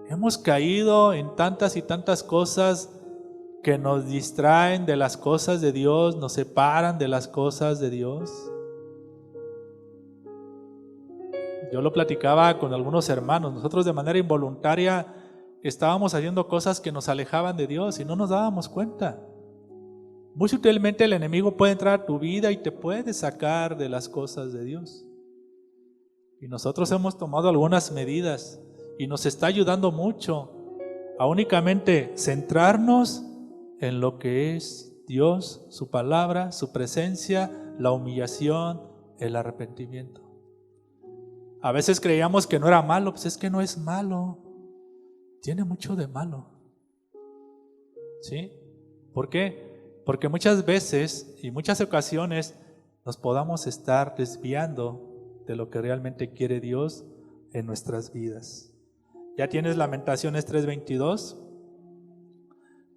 Hemos caído en tantas y tantas cosas que nos distraen de las cosas de Dios, nos separan de las cosas de Dios. Yo lo platicaba con algunos hermanos. Nosotros de manera involuntaria estábamos haciendo cosas que nos alejaban de Dios y no nos dábamos cuenta. Muy sutilmente el enemigo puede entrar a tu vida y te puede sacar de las cosas de Dios. Y nosotros hemos tomado algunas medidas y nos está ayudando mucho a únicamente centrarnos en lo que es Dios, su palabra, su presencia, la humillación, el arrepentimiento. A veces creíamos que no era malo, pues es que no es malo, tiene mucho de malo. ¿Sí? ¿Por qué? Porque muchas veces y muchas ocasiones nos podamos estar desviando de lo que realmente quiere Dios en nuestras vidas. ¿Ya tienes Lamentaciones 3:22?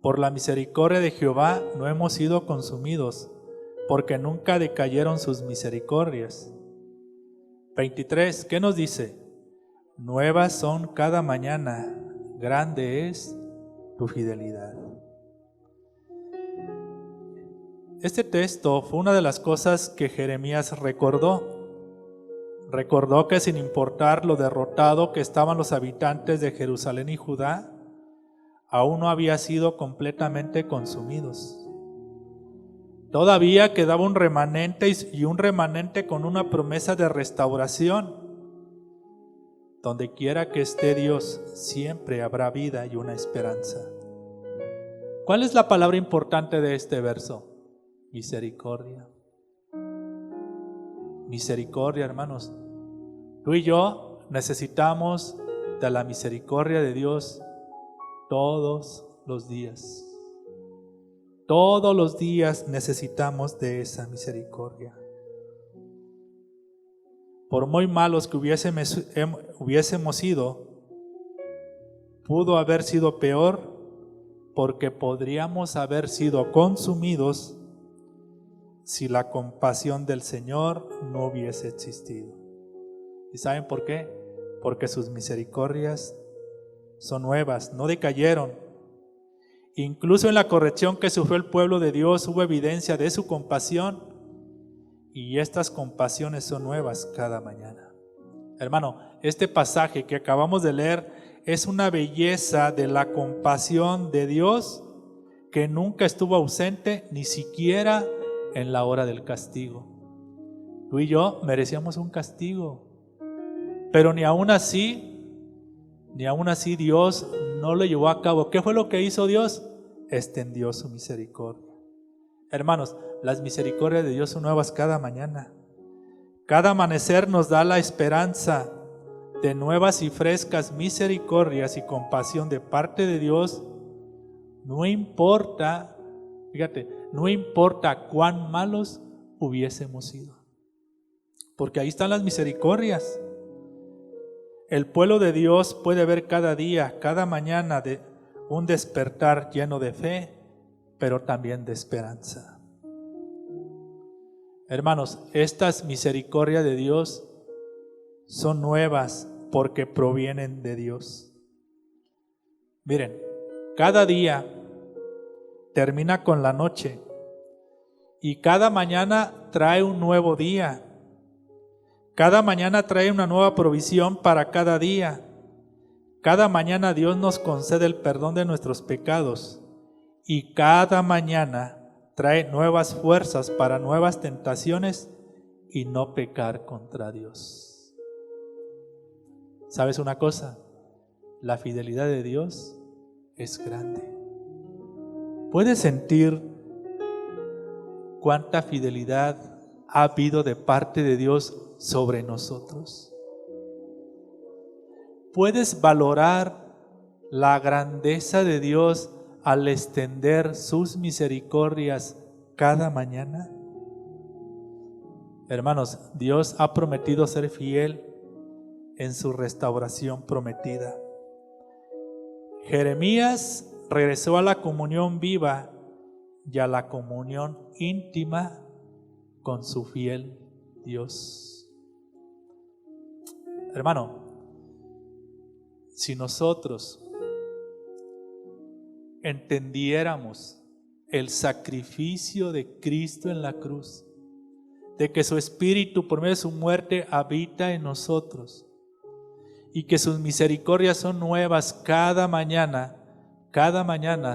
Por la misericordia de Jehová no hemos sido consumidos, porque nunca decayeron sus misericordias. 23, ¿qué nos dice? Nuevas son cada mañana, grande es tu fidelidad. Este texto fue una de las cosas que Jeremías recordó. Recordó que sin importar lo derrotado que estaban los habitantes de Jerusalén y Judá, aún no había sido completamente consumidos. Todavía quedaba un remanente y un remanente con una promesa de restauración. Donde quiera que esté Dios, siempre habrá vida y una esperanza. ¿Cuál es la palabra importante de este verso? Misericordia. Misericordia, hermanos. Tú y yo necesitamos de la misericordia de Dios todos los días. Todos los días necesitamos de esa misericordia. Por muy malos que hubiésemos sido, pudo haber sido peor, porque podríamos haber sido consumidos si la compasión del Señor no hubiese existido. ¿Y saben por qué? Porque sus misericordias son nuevas, no decayeron. Incluso en la corrección que sufrió el pueblo de Dios hubo evidencia de su compasión, y estas compasiones son nuevas cada mañana. Hermano, este pasaje que acabamos de leer es una belleza de la compasión de Dios que nunca estuvo ausente, ni siquiera en la hora del castigo. Tú y yo merecíamos un castigo, pero ni aún así Dios no lo llevó a cabo. ¿Qué fue lo que hizo Dios? Extendió su misericordia. Hermanos, las misericordias de Dios son nuevas cada mañana. Cada amanecer nos da la esperanza de nuevas y frescas misericordias y compasión de parte de Dios. No importa, fíjate, no importa cuán malos hubiésemos sido, porque ahí están las misericordias. El pueblo de Dios puede ver cada día, cada mañana, de un despertar lleno de fe, pero también de esperanza. Hermanos, estas misericordias de Dios son nuevas porque provienen de Dios. Miren, cada día termina con la noche y cada mañana trae un nuevo día. Cada mañana trae una nueva provisión para cada día. Cada mañana Dios nos concede el perdón de nuestros pecados y cada mañana trae nuevas fuerzas para nuevas tentaciones y no pecar contra Dios. ¿Sabes una cosa? La fidelidad de Dios es grande. ¿Puedes sentir cuánta fidelidad ha habido de parte de Dios sobre nosotros? ¿Puedes valorar la grandeza de Dios al extender sus misericordias cada mañana? Hermanos, Dios ha prometido ser fiel en su restauración prometida. Jeremías regresó a la comunión viva y a la comunión íntima con su fiel Dios. Hermano, si nosotros entendiéramos el sacrificio de Cristo en la cruz, de que su Espíritu por medio de su muerte habita en nosotros y que sus misericordias son nuevas cada mañana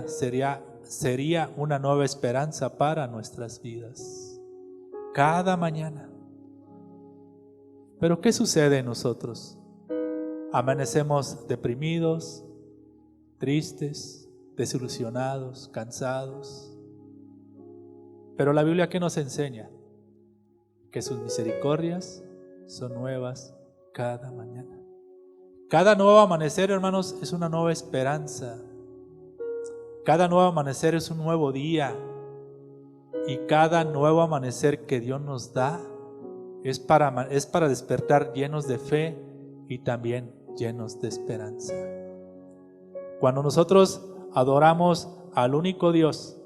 sería una nueva esperanza para nuestras vidas. Cada mañana. Pero ¿qué sucede en nosotros? Amanecemos deprimidos, tristes, desilusionados, cansados. Pero la Biblia, ¿qué nos enseña? Que sus misericordias son nuevas cada mañana. Cada nuevo amanecer, hermanos, es una nueva esperanza. Cada nuevo amanecer es un nuevo día. Y cada nuevo amanecer que Dios nos da es para despertar llenos de fe y también llenos de esperanza. Cuando nosotros adoramos al único Dios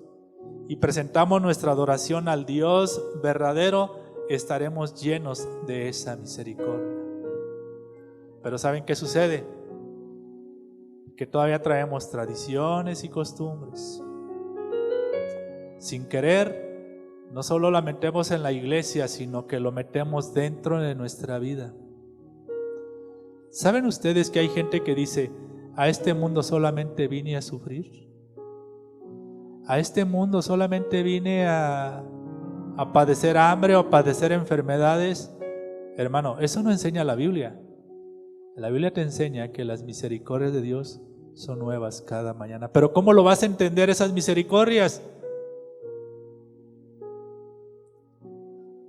y presentamos nuestra adoración al Dios verdadero, estaremos llenos de esa misericordia. Pero ¿saben qué sucede? Que todavía traemos tradiciones y costumbres. Sin querer, no solo la metemos en la iglesia, sino que lo metemos dentro de nuestra vida. ¿Saben ustedes que hay gente que dice, a este mundo solamente vine a sufrir? A este mundo solamente vine a padecer hambre o a padecer enfermedades. Hermano, eso no enseña la Biblia. La Biblia te enseña que las misericordias de Dios son nuevas cada mañana. Pero ¿cómo lo vas a entender esas misericordias?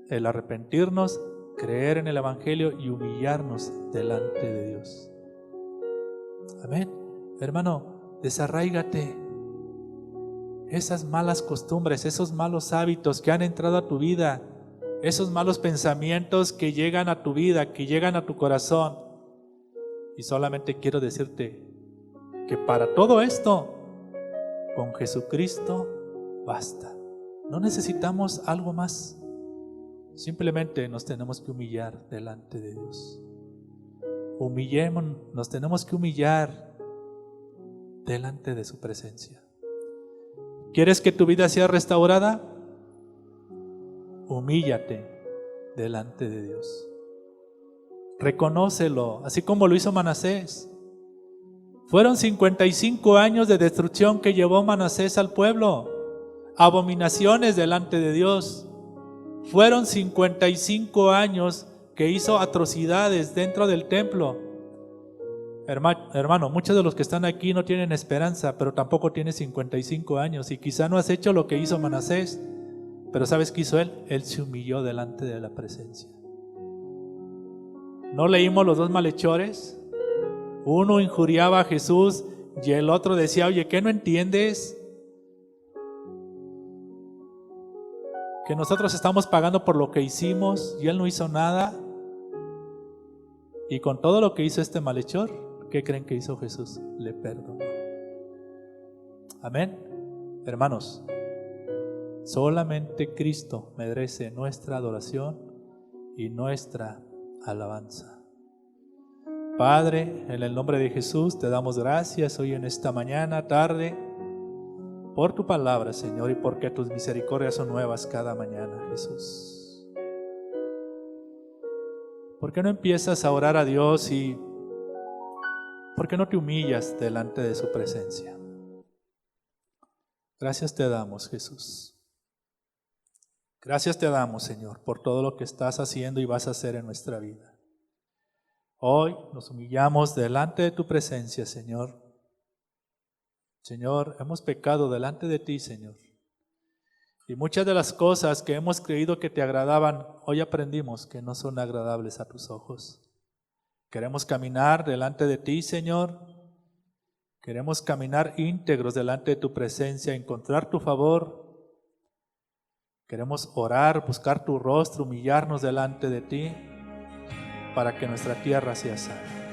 El arrepentirnos, creer en el Evangelio y humillarnos delante de Dios. Amén. Hermano, desarráigate. Esas malas costumbres, esos malos hábitos que han entrado a tu vida, esos malos pensamientos que llegan a tu vida, que llegan a tu corazón. Y solamente quiero decirte que para todo esto, con Jesucristo basta. No necesitamos algo más. Simplemente nos tenemos que humillar delante de Dios. Nos tenemos que humillar delante de su presencia. ¿Quieres que tu vida sea restaurada? Humíllate delante de Dios. Reconócelo, así como lo hizo Manasés. Fueron 55 años de destrucción que llevó Manasés al pueblo. Abominaciones delante de Dios. Fueron 55 años que hizo atrocidades dentro del templo. Hermano, muchos de los que están aquí no tienen esperanza, pero tampoco tienen 55 años y quizá no has hecho lo que hizo Manasés, pero ¿sabes qué hizo él? Él se humilló delante de la presencia. ¿No leímos los dos malhechores? Uno injuriaba a Jesús y el otro decía, oye, ¿qué no entiendes? Que nosotros estamos pagando por lo que hicimos y él no hizo nada. Y con todo lo que hizo este malhechor, ¿qué creen que hizo Jesús? Le perdonó. Amén. Hermanos, solamente Cristo merece nuestra adoración y nuestra alabanza. Padre, en el nombre de Jesús te damos gracias hoy en esta mañana, tarde, por tu palabra, Señor, y porque tus misericordias son nuevas cada mañana, Jesús. ¿Por qué no empiezas a orar a Dios y por qué no te humillas delante de su presencia? Gracias te damos, Jesús. Gracias te damos, Señor, por todo lo que estás haciendo y vas a hacer en nuestra vida. Hoy nos humillamos delante de tu presencia, Señor. Señor, hemos pecado delante de ti, Señor. Y muchas de las cosas que hemos creído que te agradaban, hoy aprendimos que no son agradables a tus ojos. Queremos caminar delante de ti, Señor. Queremos caminar íntegros delante de tu presencia, encontrar tu favor. Queremos orar, buscar tu rostro, humillarnos delante de ti, para que nuestra tierra sea sana.